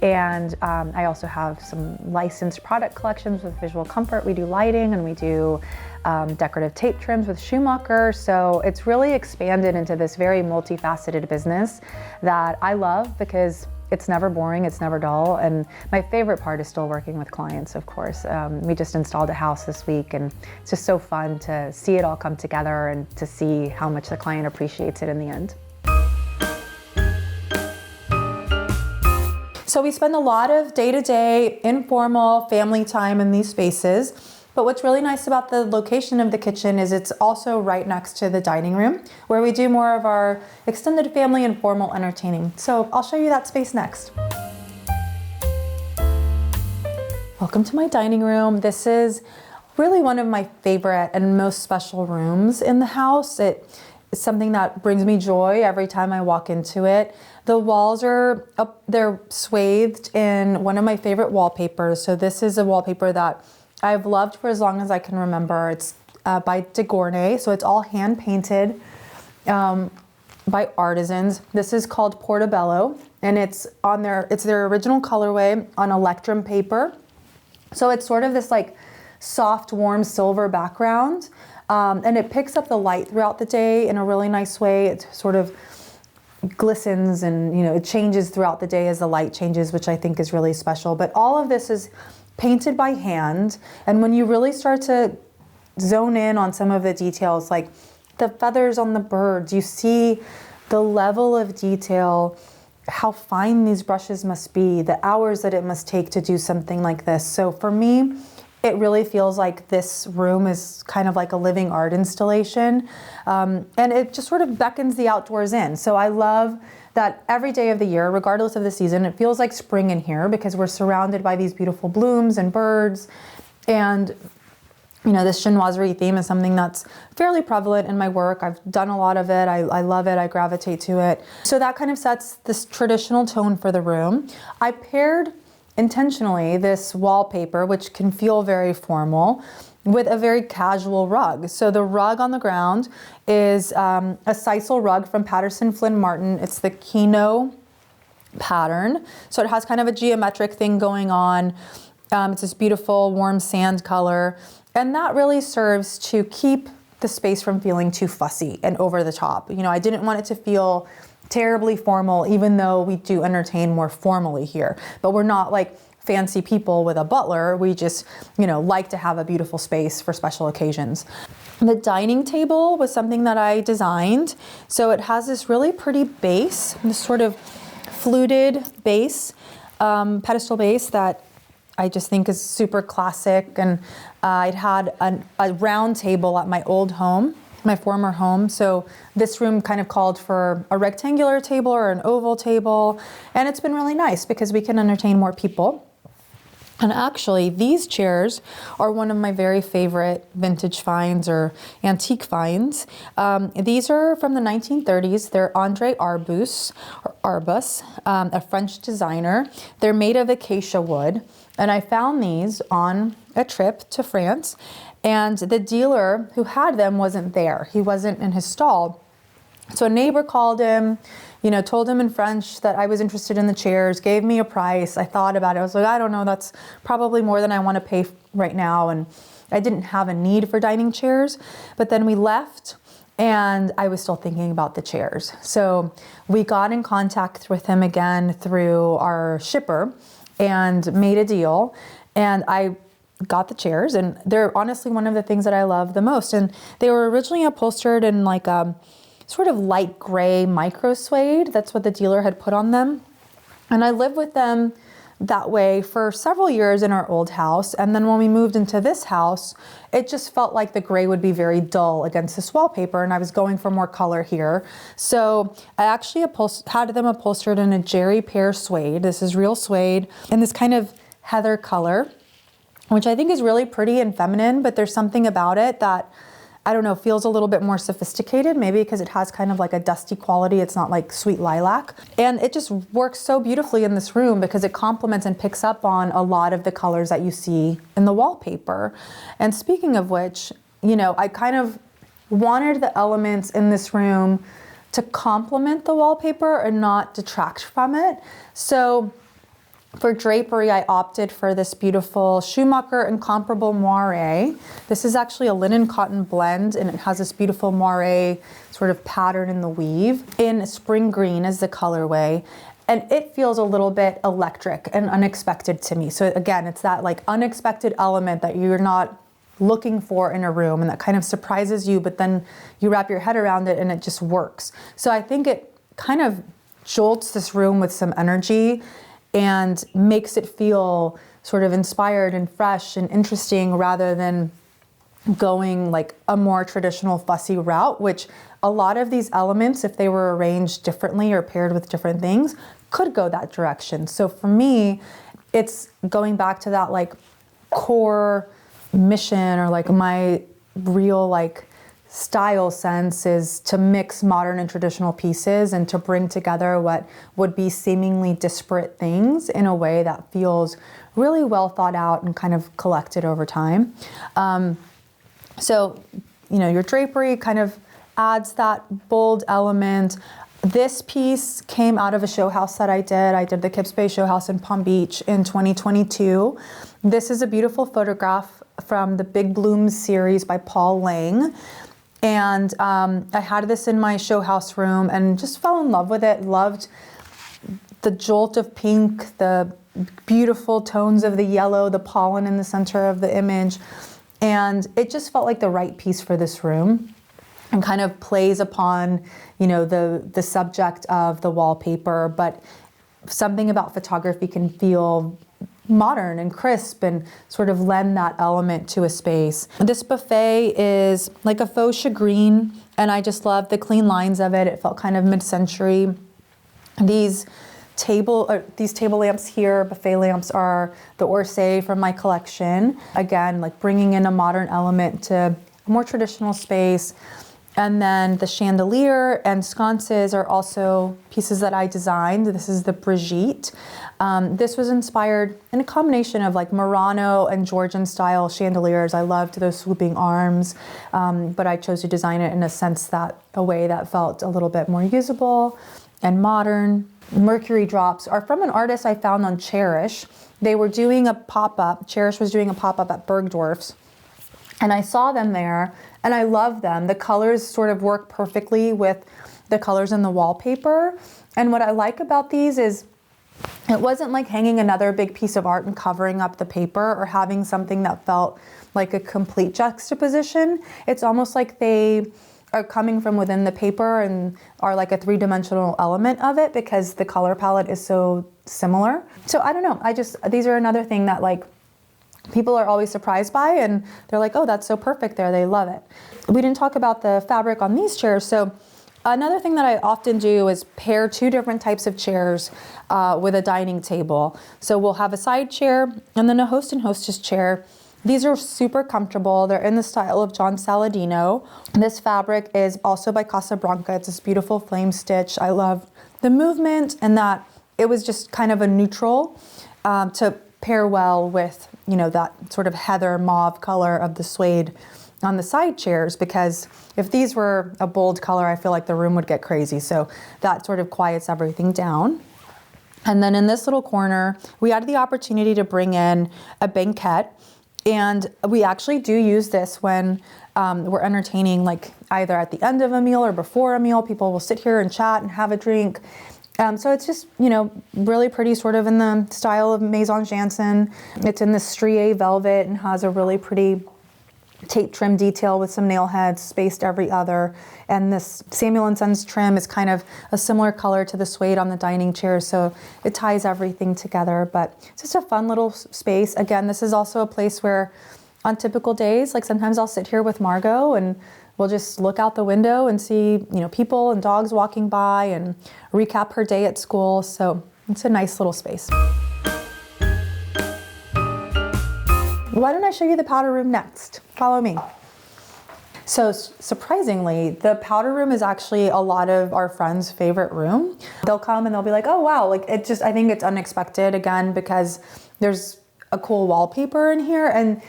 And I also have some licensed product collections with Visual Comfort. We do lighting and we do decorative tape trims with Schumacher. So it's really expanded into this very multifaceted business that I love because it's never boring, it's never dull. And my favorite part is still working with clients, of course. We just installed a house this week and it's just so fun to see it all come together and to see how much the client appreciates it in the end. So we spend a lot of day-to-day informal family time in these spaces, but what's really nice about the location of the kitchen is it's also right next to the dining room where we do more of our extended family and formal entertaining. So I'll show you that space next. Welcome to my dining room. This is really one of my favorite and most special rooms in the house. It's something that brings me joy every time I walk into it. The walls are up, they're swathed in one of my favorite wallpapers. So this is a wallpaper that I've loved for as long as I can remember. It's by DeGournay, so it's all hand painted by artisans. This is called Portobello, and it's their original colorway on Electrum paper. So it's sort of this like soft, warm silver background, and it picks up the light throughout the day in a really nice way. It sort of glistens and, you know, it changes throughout the day as the light changes, which I think is really special. But all of this is painted by hand. And when you really start to zone in on some of the details, like the feathers on the birds. You see the level of detail, how fine these brushes must be, the hours that it must take to do something like this. So for me, it really feels like this room is kind of like a living art installation. And it just sort of beckons the outdoors in. So I love that every day of the year, regardless of the season, it feels like spring in here because we're surrounded by these beautiful blooms and birds. And you know, this chinoiserie theme is something that's fairly prevalent in my work. I've done a lot of it. I love it. I gravitate to it. So that kind of sets this traditional tone for the room. I paired intentionally this wallpaper, which can feel very formal, with a very casual rug. So the rug on the ground is a sisal rug from Patterson Flynn Martin. It's the Kino pattern. So it has kind of a geometric thing going on. It's this beautiful warm sand color. And that really serves to keep the space from feeling too fussy and over the top. You know, I didn't want it to feel terribly formal, even though we do entertain more formally here. But we're not like fancy people with a butler. We just, you know, like to have a beautiful space for special occasions. The dining table was something that I designed. So it has this really pretty base, this sort of fluted base, pedestal base that I just think is super classic. And I'd had a round table at my old home, my former home. So this room kind of called for a rectangular table or an oval table. And it's been really nice because we can entertain more people. And actually, these chairs are one of my very favorite vintage finds or antique finds. These are from the 1930s. They're André Arbus, a French designer. They're made of acacia wood. And I found these on a trip to France. And the dealer who had them wasn't there. He wasn't in his stall. So a neighbor called him, you know, told him in French that I was interested in the chairs, gave me a price. I thought about it. I was like, I don't know, that's probably more than I want to pay right now. And I didn't have a need for dining chairs. But then we left and I was still thinking about the chairs. So we got in contact with him again through our shipper and made a deal. And I got the chairs, and they're honestly one of the things that I love the most. And they were originally upholstered in like a sort of light gray micro suede. That's what the dealer had put on them. And I lived with them that way for several years in our old house. And then when we moved into this house, it just felt like the gray would be very dull against this wallpaper, and I was going for more color here. So I actually had them upholstered in a Jerry pear suede. This is real suede in this kind of heather color, which I think is really pretty and feminine, but there's something about it that, I don't know, feels a little bit more sophisticated, maybe because it has kind of like a dusty quality. It's not like sweet lilac. And it just works so beautifully in this room because it complements and picks up on a lot of the colors that you see in the wallpaper. And speaking of which, you know, I kind of wanted the elements in this room to complement the wallpaper and not detract from it. So for drapery, I opted for this beautiful Schumacher Incomparable moire. This is actually a linen cotton blend, and it has this beautiful moire sort of pattern in the weave. In spring green is the colorway, and it feels a little bit electric and unexpected to me. So again, it's that like unexpected element that you're not looking for in a room and that kind of surprises you, but then you wrap your head around it and it just works. So I think it kind of jolts this room with some energy and makes it feel sort of inspired and fresh and interesting rather than going like a more traditional fussy route, which a lot of these elements, if they were arranged differently or paired with different things, could go that direction. So for me, it's going back to that like core mission or like my real like style sense is to mix modern and traditional pieces and to bring together what would be seemingly disparate things in a way that feels really well thought out and kind of collected over time. So, you know, your drapery kind of adds that bold element. This piece came out of a show house that I did. I did the Kips Bay Show House in Palm Beach in 2022. This is a beautiful photograph from the Big Blooms series by Paul Lang. And I had this in my show house room and just fell in love with it. Loved the jolt of pink, the beautiful tones of the yellow, the pollen in the center of the image. And it just felt like the right piece for this room. and kind of plays upon, the subject of the wallpaper, but something about photography can feel modern and crisp and sort of lend that element to a space. This buffet is like a faux shagreen, and I just love the clean lines of it. It felt kind of mid-century. These table lamps here, buffet lamps, are the Orsay from my collection. Again, like bringing in a modern element to a more traditional space. And then the chandelier and sconces are also pieces that I designed. This is the Brigitte. This was inspired in a combination of like Murano and Georgian style chandeliers. I loved those swooping arms, but I chose to design it in a way that felt a little bit more usable and modern. Mercury drops are from an artist I found on Cherish. They were doing a pop-up. Cherish was doing a pop-up at Bergdorf's. And I saw them there, and I love them. The colors sort of work perfectly with the colors in the wallpaper. And what I like about these is it wasn't like hanging another big piece of art and covering up the paper or having something that felt like a complete juxtaposition. It's almost like they are coming from within the paper and are like a three-dimensional element of it because the color palette is so similar. So I don't know, these are another thing that like people are always surprised by, and they're like, oh, that's so perfect there. They love it. We didn't talk about the fabric on these chairs. So another thing that I often do is pair two different types of chairs with a dining table. So we'll have a side chair and then a host and hostess chair. These are super comfortable. They're in the style of John Saladino. This fabric is also by Casablanca. It's this beautiful flame stitch. I love the movement and that it was just kind of a neutral to pair well with, that sort of heather mauve color of the suede on the side chairs, because if these were a bold color, I feel like the room would get crazy. So that sort of quiets everything down. And then in this little corner, we had the opportunity to bring in a banquette, and we actually do use this when we're entertaining, like either at the end of a meal or before a meal. People will sit here and chat and have a drink. So it's just, really pretty, sort of in the style of Maison Jansen. It's in the strié velvet and has a really pretty tape trim detail with some nail heads spaced every other. And this Samuel & Sons trim is kind of a similar color to the suede on the dining chairs, so it ties everything together. But it's just a fun little space. Again, this is also a place where on typical days, like sometimes I'll sit here with Margot and we'll just look out the window and see, people and dogs walking by and recap her day at school. So it's a nice little space. Why don't I show you the powder room next? Follow me. So surprisingly, the powder room is actually a lot of our friends' favorite room. They'll come and they'll be like, oh wow, like I think it's unexpected again because there's a cool wallpaper in here. And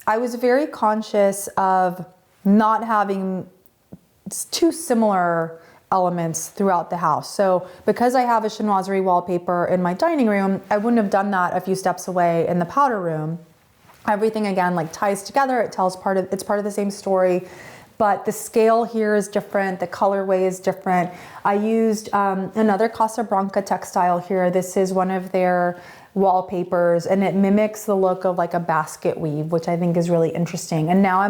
I was very conscious of not having two similar elements throughout the house. So because I have a chinoiserie wallpaper in my dining room, I wouldn't have done that a few steps away in the powder room. Everything again like ties together. It's part of the same story, but the scale here is different. The colorway is different. I used another Casablanca textile here. This is one of their wallpapers, and it mimics the look of like a basket weave, which I think is really interesting. And now I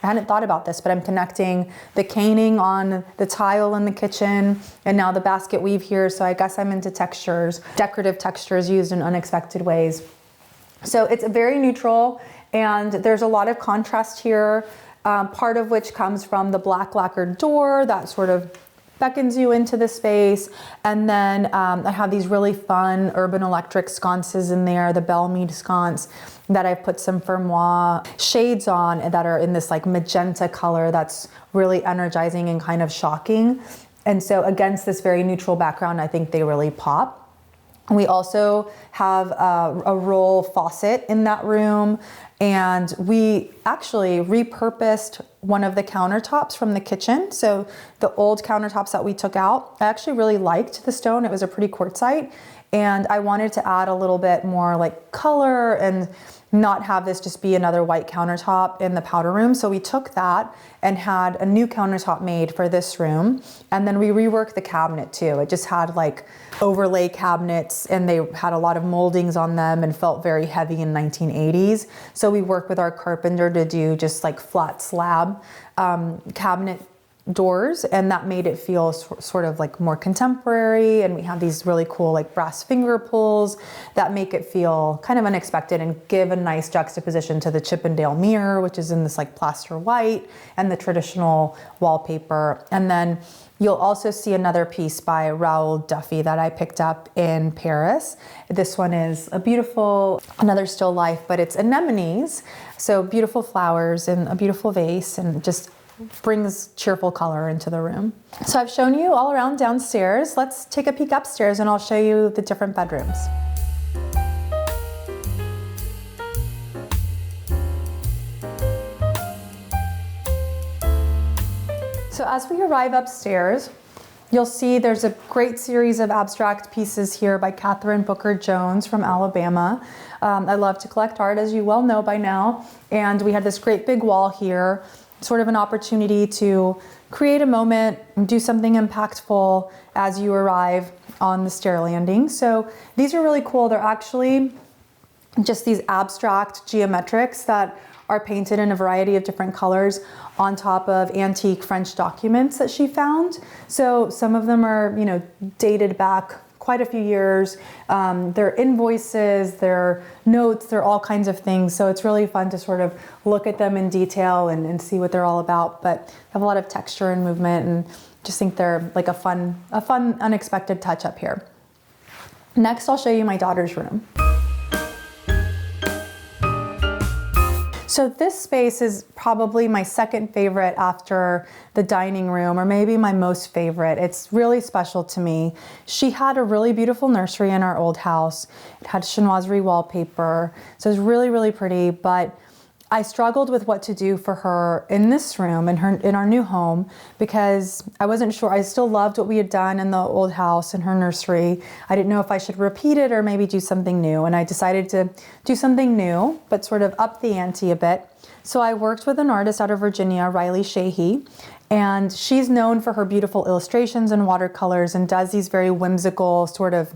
hadn't thought about this, but I'm connecting the caning on the tile in the kitchen and now the basket weave here. So I guess I'm into textures, decorative textures used in unexpected ways. So it's very neutral, and there's a lot of contrast here, part of which comes from the black lacquered door that sort of beckons you into the space. And then I have these really fun urban electric sconces in there, the Belmead sconce that I've put some Fermois shades on that are in this like magenta color that's really energizing and kind of shocking. And so against this very neutral background, I think they really pop. We also have a roll faucet in that room, and we actually repurposed one of the countertops from the kitchen. So the old countertops that we took out, I actually really liked the stone. It was a pretty quartzite, and I wanted to add a little bit more like color and not have this just be another white countertop in the powder room. So we took that and had a new countertop made for this room. And then we reworked the cabinet too. It just had like overlay cabinets, and they had a lot of moldings on them and felt very heavy in 1980s. So we worked with our carpenter to do just like flat slab cabinet doors, and that made it feel sort of like more contemporary. And we have these really cool like brass finger pulls that make it feel kind of unexpected and give a nice juxtaposition to the Chippendale mirror, which is in this like plaster white, and the traditional wallpaper. And then you'll also see another piece by Raoul Duffy that I picked up in Paris. This one is a beautiful, another still life, but it's anemones. So beautiful flowers in a beautiful vase, and just brings cheerful color into the room. So I've shown you all around downstairs. Let's take a peek upstairs and I'll show you the different bedrooms. So as we arrive upstairs, you'll see there's a great series of abstract pieces here by Catherine Booker Jones from Alabama. I love to collect art, as you well know by now. And we had this great big wall here, sort of an opportunity to create a moment and do something impactful as you arrive on the stair landing. So these are really cool. They're actually just these abstract geometrics that are painted in a variety of different colors on top of antique French documents that she found. So some of them are, dated back quite a few years. They're invoices, they're notes, they're all kinds of things. So it's really fun to sort of look at them in detail and see what they're all about. But have a lot of texture and movement, and just think they're like a fun, unexpected touch up here. Next, I'll show you my daughter's room. So this space is probably my second favorite after the dining room, or maybe my most favorite. It's really special to me. She had a really beautiful nursery in our old house. It had chinoiserie wallpaper, so it was really, really pretty, but I struggled with what to do for her in this room, in our new home, because I wasn't sure. I still loved what we had done in the old house in her nursery. I didn't know if I should repeat it or maybe do something new. And I decided to do something new, but sort of up the ante a bit. So I worked with an artist out of Virginia, Riley Sheehy, and she's known for her beautiful illustrations and watercolors, and does these very whimsical sort of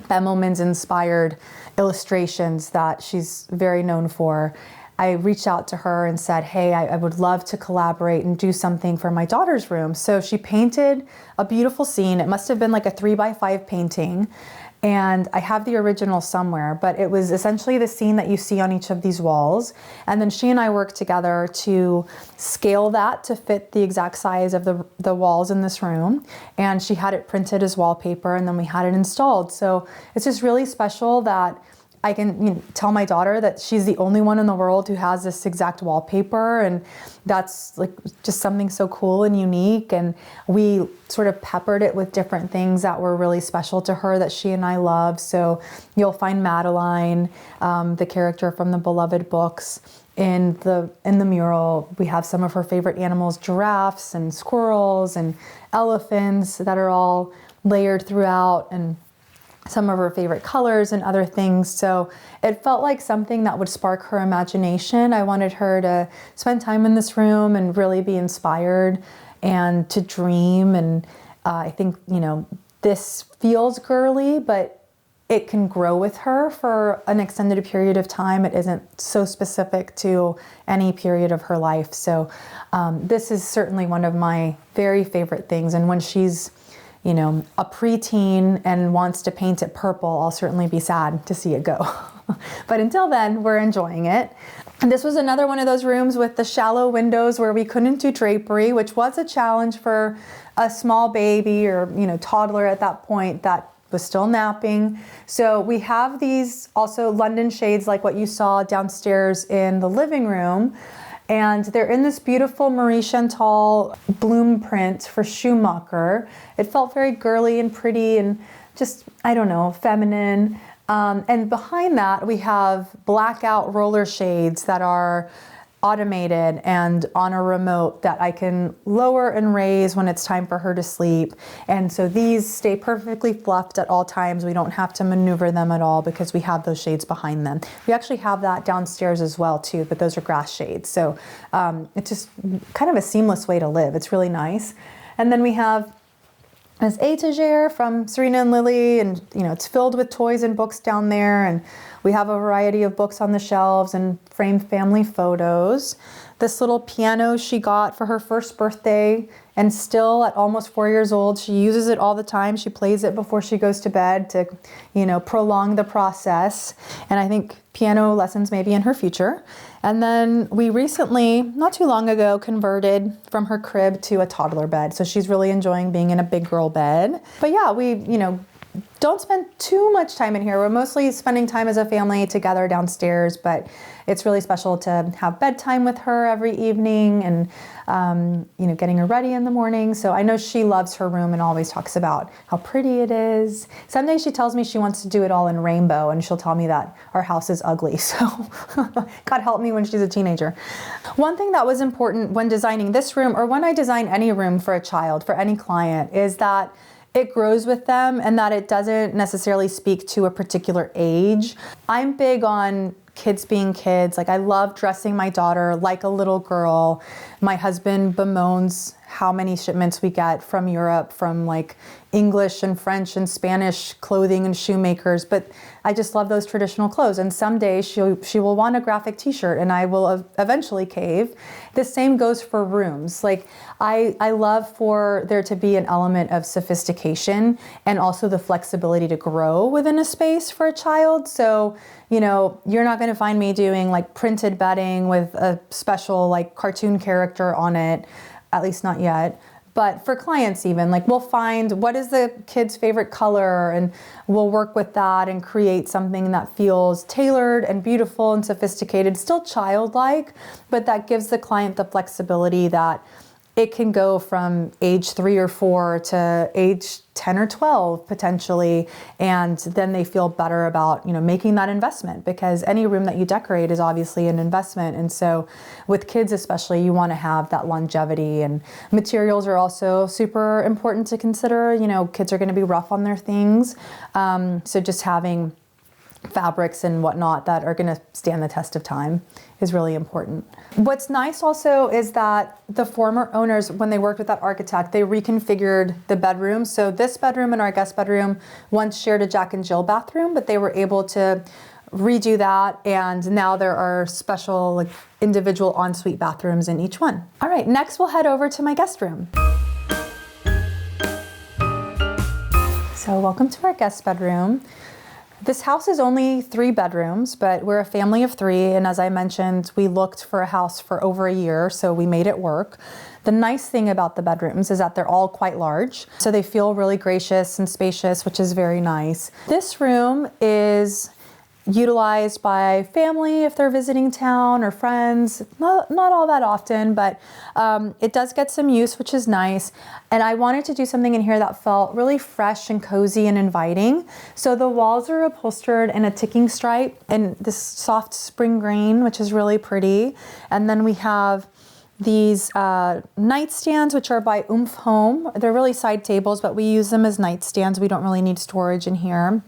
Bemelmans inspired illustrations that she's very known for. I reached out to her and said, hey, I would love to collaborate and do something for my daughter's room. So she painted a beautiful scene. It must have been like a 3x5 painting. And I have the original somewhere, but it was essentially the scene that you see on each of these walls. And then she and I worked together to scale that to fit the exact size of the walls in this room. And she had it printed as wallpaper, and then we had it installed. So it's just really special that I can tell my daughter that she's the only one in the world who has this exact wallpaper, and that's like just something so cool and unique. And we sort of peppered it with different things that were really special to her that she and I love. So you'll find Madeline, the character from the beloved books, in the mural. We have some of her favorite animals, giraffes and squirrels and elephants, that are all layered throughout, and some of her favorite colors and other things. So it felt like something that would spark her imagination. I wanted her to spend time in this room and really be inspired and to dream. And I think, this feels girly, but it can grow with her for an extended period of time. It isn't so specific to any period of her life. So this is certainly one of my very favorite things. And when she's a preteen and wants to paint it purple, I'll certainly be sad to see it go. But until then, we're enjoying it. And this was another one of those rooms with the shallow windows where we couldn't do drapery, which was a challenge for a small baby or, toddler at that point that was still napping. So we have these also London shades like what you saw downstairs in the living room. And they're in this beautiful Marie Chantal bloom print for Schumacher. It felt very girly and pretty and just, feminine. And behind that, we have blackout roller shades that are automated and on a remote that I can lower and raise when it's time for her to sleep. And so these stay perfectly fluffed at all times. We don't have to maneuver them at all because we have those shades behind them. We actually have that downstairs as well too, but those are grass shades. So it's just kind of a seamless way to live. It's really nice. And then we have this étagère from Serena and Lily, and it's filled with toys and books down there, and we have a variety of books on the shelves and framed family photos. this little piano she got for her first birthday, and still at almost 4 years old, she uses it all the time. She plays it before she goes to bed to, prolong the process. And I think piano lessons may be in her future. And then we recently, not too long ago, converted from her crib to a toddler bed. So she's really enjoying being in a big girl bed. But yeah, we, don't spend too much time in here. We're mostly spending time as a family together downstairs, but it's really special to have bedtime with her every evening and, getting her ready in the morning. So I know she loves her room and always talks about how pretty it is. Someday she tells me she wants to do it all in rainbow, and she'll tell me that our house is ugly. So God help me when she's a teenager. One thing that was important when designing this room, or when I design any room for a child, for any client, is that it grows with them and that it doesn't necessarily speak to a particular age. I'm big on kids being kids. Like, I love dressing my daughter like a little girl. My husband bemoans how many shipments we get from Europe from like English and French and Spanish clothing and shoemakers, but I just love those traditional clothes. And someday she will want a graphic t-shirt, and I will eventually cave. The same goes for rooms. Like, I love for there to be an element of sophistication and also the flexibility to grow within a space for a child. So, you're not going to find me doing like printed bedding with a special like cartoon character on it, at least not yet. But for clients even, like, we'll find what is the kid's favorite color, and we'll work with that and create something that feels tailored and beautiful and sophisticated, still childlike, but that gives the client the flexibility that it can go from age 3 or 4 to age 10 or 12 potentially, and then they feel better about making that investment, because any room that you decorate is obviously an investment. And so with kids especially, you want to have that longevity, and materials are also super important to consider. Kids are going to be rough on their things, so just having fabrics and whatnot that are going to stand the test of time is really important. What's nice also is that the former owners, when they worked with that architect, they reconfigured the bedroom. So this bedroom and our guest bedroom once shared a Jack and Jill bathroom, but they were able to redo that, and now there are special like individual ensuite bathrooms in each one. All right, next we'll head over to my guest room. So welcome to our guest bedroom. This house is only 3 bedrooms, but we're a family of 3. And as I mentioned, we looked for a house for over a year, so we made it work. The nice thing about the bedrooms is that they're all quite large, so they feel really gracious and spacious, which is very nice. This room is utilized by family if they're visiting town, or friends. Not all that often, but it does get some use, which is nice. And I wanted to do something in here that felt really fresh and cozy and inviting. So the walls are upholstered in a ticking stripe and this soft spring green, which is really pretty. And then we have these nightstands, which are by Oomph Home. They're really side tables, but we use them as nightstands. We don't really need storage in here.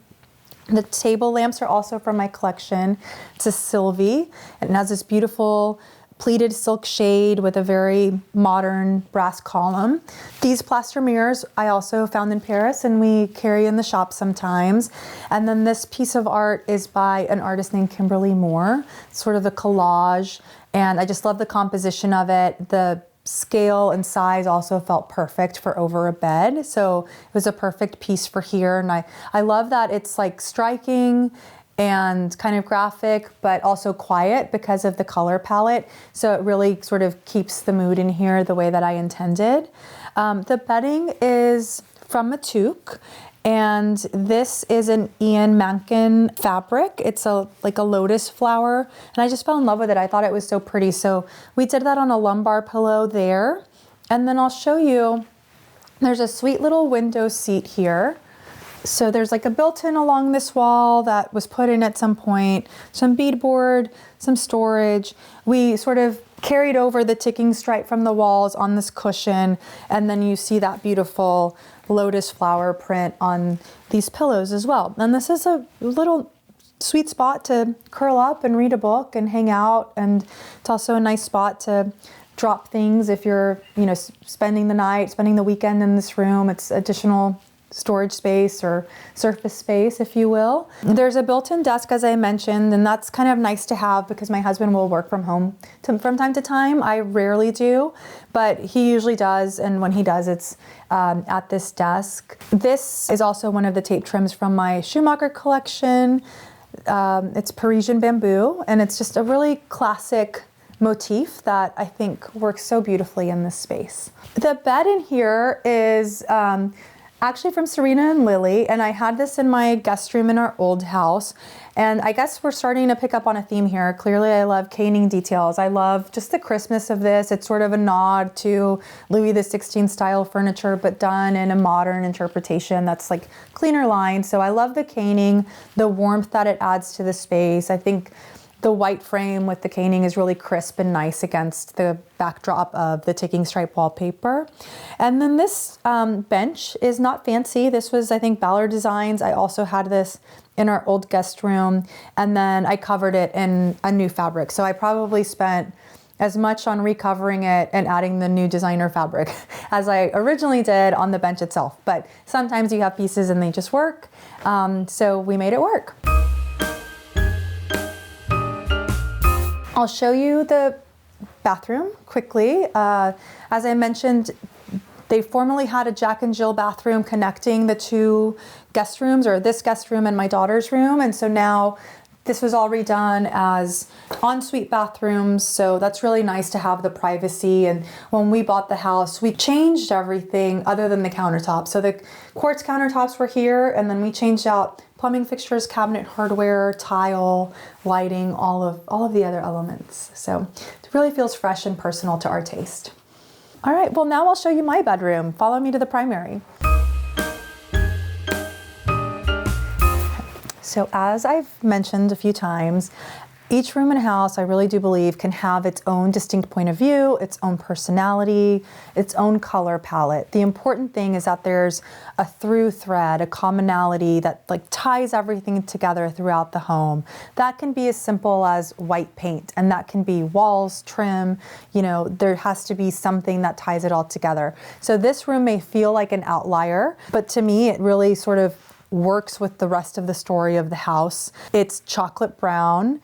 The table lamps are also from my collection. It's a Sylvie, and it has this beautiful pleated silk shade with a very modern brass column. These plaster mirrors I also found in Paris, and we carry in the shop sometimes. And then this piece of art is by an artist named Kimberly Moore, sort of a collage, and I just love the composition of it. The scale and size also felt perfect for over a bed, so it was a perfect piece for here. And I love that it's like striking and kind of graphic, but also quiet because of the color palette, so it really sort of keeps the mood in here the way that I intended. The bedding is from a toque, and this is an Ian Mankin fabric. It's like a lotus flower, and I just fell in love with it. I thought it was so pretty, so we did that on a lumbar pillow there. And then I'll show you, there's a sweet little window seat here. So there's like a built-in along this wall that was put in at some point, some beadboard, some storage. We sort of carried over the ticking stripe from the walls on this cushion, and then you see that beautiful lotus flower print on these pillows as well. And this is a little sweet spot to curl up and read a book and hang out, and it's also a nice spot to drop things if you're spending the night, spending the weekend in this room. It's additional storage space or surface space, if you will. There's a built-in desk, as I mentioned, and that's kind of nice to have because my husband will work from home from time to time. I rarely do, but he usually does, and when he does, it's at this desk. This is also one of the tape trims from my Schumacher collection. It's Parisian bamboo, and it's just a really classic motif that I think works so beautifully in this space. The bed in here is actually from Serena and Lily, and I had this in my guest room in our old house. And I guess we're starting to pick up on a theme here. Clearly, I love caning details. I love just the crispness of this. It's sort of a nod to Louis XVI style furniture, but done in a modern interpretation that's like cleaner lines. So I love the caning, the warmth that it adds to the space. I think the white frame with the caning is really crisp and nice against the backdrop of the ticking stripe wallpaper. And then this bench is not fancy. This was, I think, Ballard Designs. I also had this in our old guest room, and then I covered it in a new fabric. So I probably spent as much on recovering it and adding the new designer fabric as I originally did on the bench itself. But sometimes you have pieces and they just work. So we made it work. I'll show you the bathroom quickly. As I mentioned, they formerly had a Jack and Jill bathroom connecting the two guest rooms, or this guest room and my daughter's room. And so now this was all redone as ensuite bathrooms. So that's really nice to have the privacy. And when we bought the house, we changed everything other than the countertops. So the quartz countertops were here, and then we changed out plumbing fixtures, cabinet hardware, tile, lighting, all of the other elements. So it really feels fresh and personal to our taste. All right, well, now I'll show you my bedroom. Follow me to the primary. So as I've mentioned a few times, each room in a house, I really do believe, can have its own distinct point of view, its own personality, its own color palette. The important thing is that there's a through thread, a commonality that like ties everything together throughout the home. That can be as simple as white paint, and that can be walls, trim, you know, there has to be something that ties it all together. So this room may feel like an outlier, but to me, it really sort of works with the rest of the story of the house. It's chocolate brown,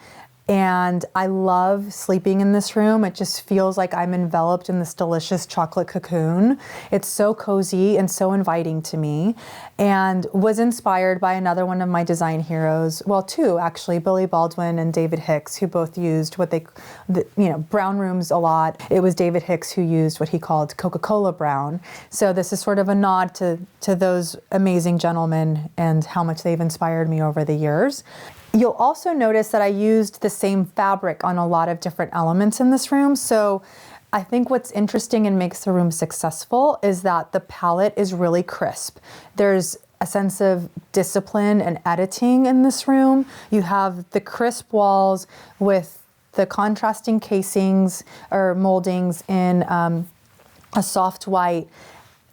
and I love sleeping in this room. It just feels like I'm enveloped in this delicious chocolate cocoon. It's so cozy and so inviting to me, and was inspired by another one of my design heroes. Well, two actually, Billy Baldwin and David Hicks, who both used brown rooms a lot. It was David Hicks who used what he called Coca-Cola brown. So this is sort of a nod to those amazing gentlemen and how much they've inspired me over the years. You'll also notice that I used the same fabric on a lot of different elements in this room. So I think what's interesting and makes the room successful is that the palette is really crisp. There's a sense of discipline and editing in this room. You have the crisp walls with the contrasting casings or moldings in a soft white.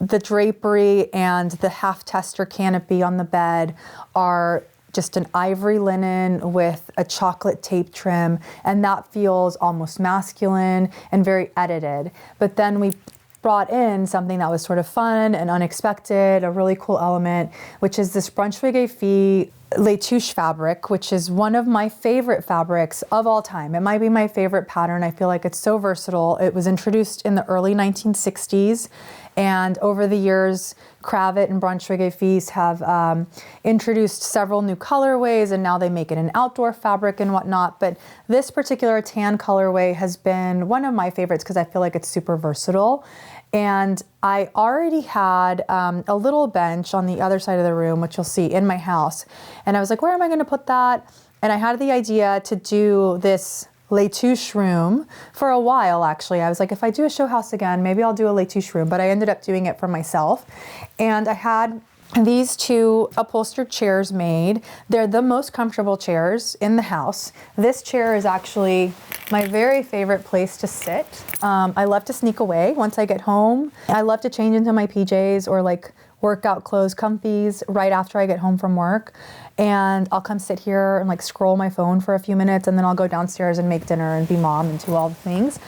The drapery and the half tester canopy on the bed are just an ivory linen with a chocolate tape trim, and that feels almost masculine and very edited. But then we brought in something that was sort of fun and unexpected, a really cool element, which is this Brunswick fille Letouche fabric, which is one of my favorite fabrics of all time. It might be my favorite pattern. I feel like it's so versatile. It was introduced in the early 1960s, and over the years, Cravat and Brunswick Fille have introduced several new colorways, and now they make it an outdoor fabric and whatnot. But this particular tan colorway has been one of my favorites because I feel like it's super versatile. And I already had a little bench on the other side of the room, which you'll see in my house. And I was like, where am I gonna put that? And I had the idea to do this Letouche room for a while, actually. I was like, if I do a show house again, maybe I'll do a Letouche room, but I ended up doing it for myself. And I had these two upholstered chairs made. They're the most comfortable chairs in the house. This chair is actually my very favorite place to sit. I love to sneak away once I get home. I love to change into my PJs or like workout clothes, comfies, right after I get home from work. And I'll come sit here and like scroll my phone for a few minutes, and then I'll go downstairs and make dinner and be mom and do all the things.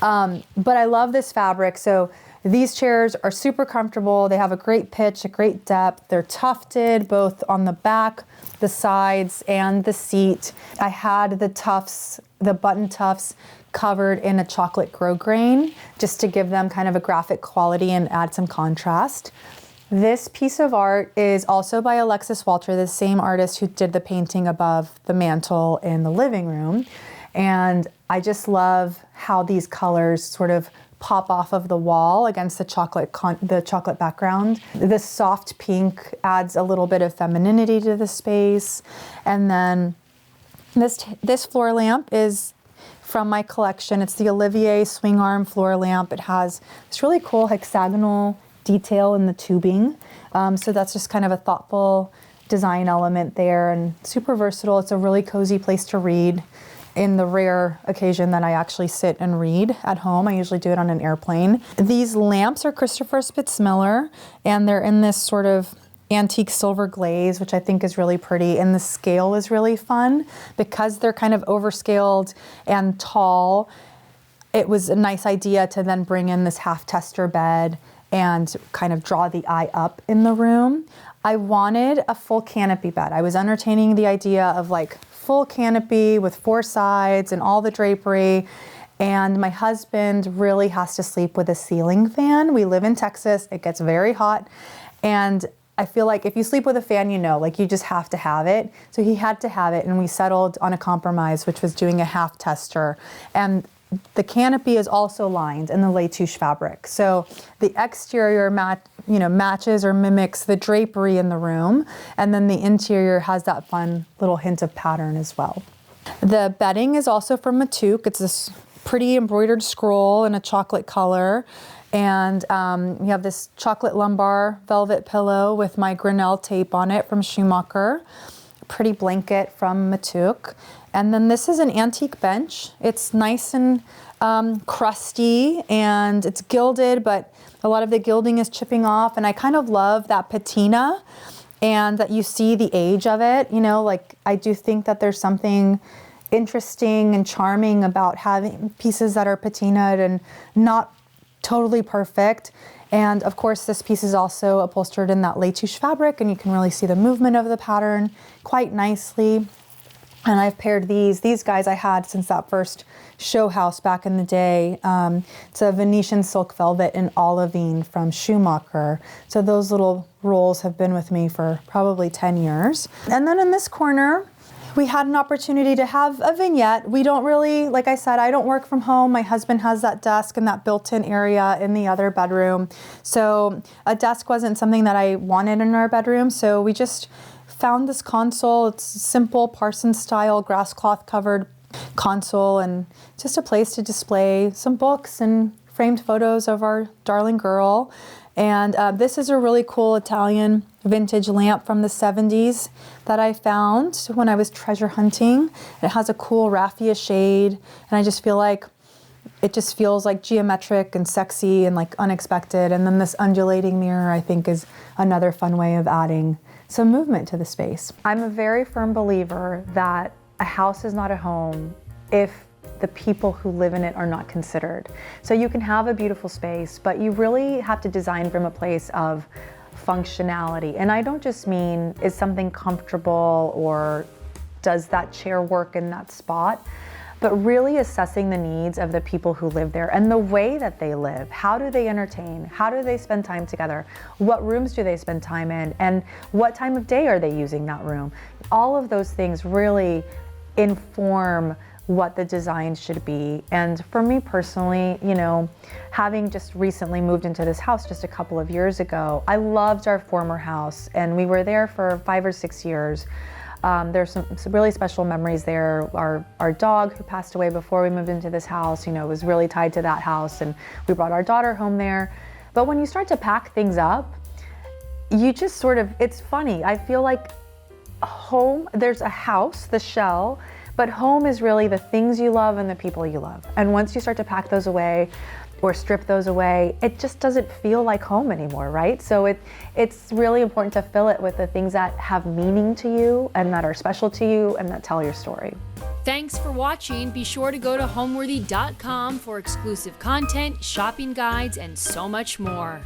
But I love this fabric. So these chairs are super comfortable. They have a great pitch, a great depth. They're tufted both on the back, the sides, and the seat. I had the tufts, the button tufts, covered in a chocolate grosgrain just to give them kind of a graphic quality and add some contrast. This piece of art is also by Alexis Walter, the same artist who did the painting above the mantle in the living room. And I just love how these colors sort of pop off of the wall against the chocolate background. This soft pink adds a little bit of femininity to the space. And then this floor lamp is from my collection. It's the Olivier swing arm floor lamp. It has this really cool hexagonal detail in the tubing. So that's just kind of a thoughtful design element there and super versatile. It's a really cozy place to read. In the rare occasion that I actually sit and read at home, I usually do it on an airplane. These lamps are Christopher Spitzmiller, and they're in this sort of antique silver glaze, which I think is really pretty. And the scale is really fun because they're kind of overscaled and tall. It was a nice idea to then bring in this half tester bed and kind of draw the eye up in the room. I wanted a full canopy bed. I was entertaining the idea of like full canopy with 4 sides and all the drapery. And my husband really has to sleep with a ceiling fan. We live in Texas. It gets very hot. And I feel like if you sleep with a fan, you know, like you just have to have it. So he had to have it, and we settled on a compromise, which was doing a half tester. And the canopy is also lined in the Letouche fabric. So the exterior matches or mimics the drapery in the room. And then the interior has that fun little hint of pattern as well. The bedding is also from Nook. It's this pretty embroidered scroll in a chocolate color. And we have this chocolate lumbar velvet pillow with my Grinnell tape on it from Schumacher. Pretty blanket from Nook. And then this is an antique bench. It's nice and crusty, and it's gilded, but a lot of the gilding is chipping off. And I kind of love that patina and that you see the age of it. You know, like I do think that there's something interesting and charming about having pieces that are patinaed and not totally perfect. And of course, this piece is also upholstered in that Letouche fabric, and you can really see the movement of the pattern quite nicely. And I've paired these guys I had since that first show house back in the day. It's a Venetian silk velvet in olivine from Schumacher. So those little rolls have been with me for probably 10 years. And then in this corner, we had an opportunity to have a vignette. We don't really, like I said, I don't work from home. My husband has that desk and that built-in area in the other bedroom. So a desk wasn't something that I wanted in our bedroom. So we just found this console. It's simple Parsons style grass cloth covered console, and just a place to display some books and framed photos of our darling girl. And this is a really cool Italian vintage lamp from the 70s that I found when I was treasure hunting. It has a cool raffia shade, and I just feel like it just feels like geometric and sexy and like unexpected. And then this undulating mirror, I think, is another fun way of adding some movement to the space. I'm a very firm believer that a house is not a home if the people who live in it are not considered. So you can have a beautiful space, but you really have to design from a place of functionality. And I don't just mean, is something comfortable or does that chair work in that spot? But really assessing the needs of the people who live there and the way that they live. How do they entertain? How do they spend time together? What rooms do they spend time in? And what time of day are they using that room? All of those things really inform what the design should be. And for me personally, you know, having just recently moved into this house just a couple of years ago, I loved our former house, and we were there for 5 or 6 years. There's some really special memories there. Our dog, who passed away before we moved into this house, you know, was really tied to that house, and we brought our daughter home there. But when you start to pack things up, you just sort of, it's funny. I feel like home, there's a house, the shell, but home is really the things you love and the people you love. And once you start to pack those away or strip those away, it just doesn't feel like home anymore, right? So it's really important to fill it with the things that have meaning to you and that are special to you and that tell your story. Thanks for watching. Be sure to go to homeworthy.com for exclusive content, shopping guides, and so much more.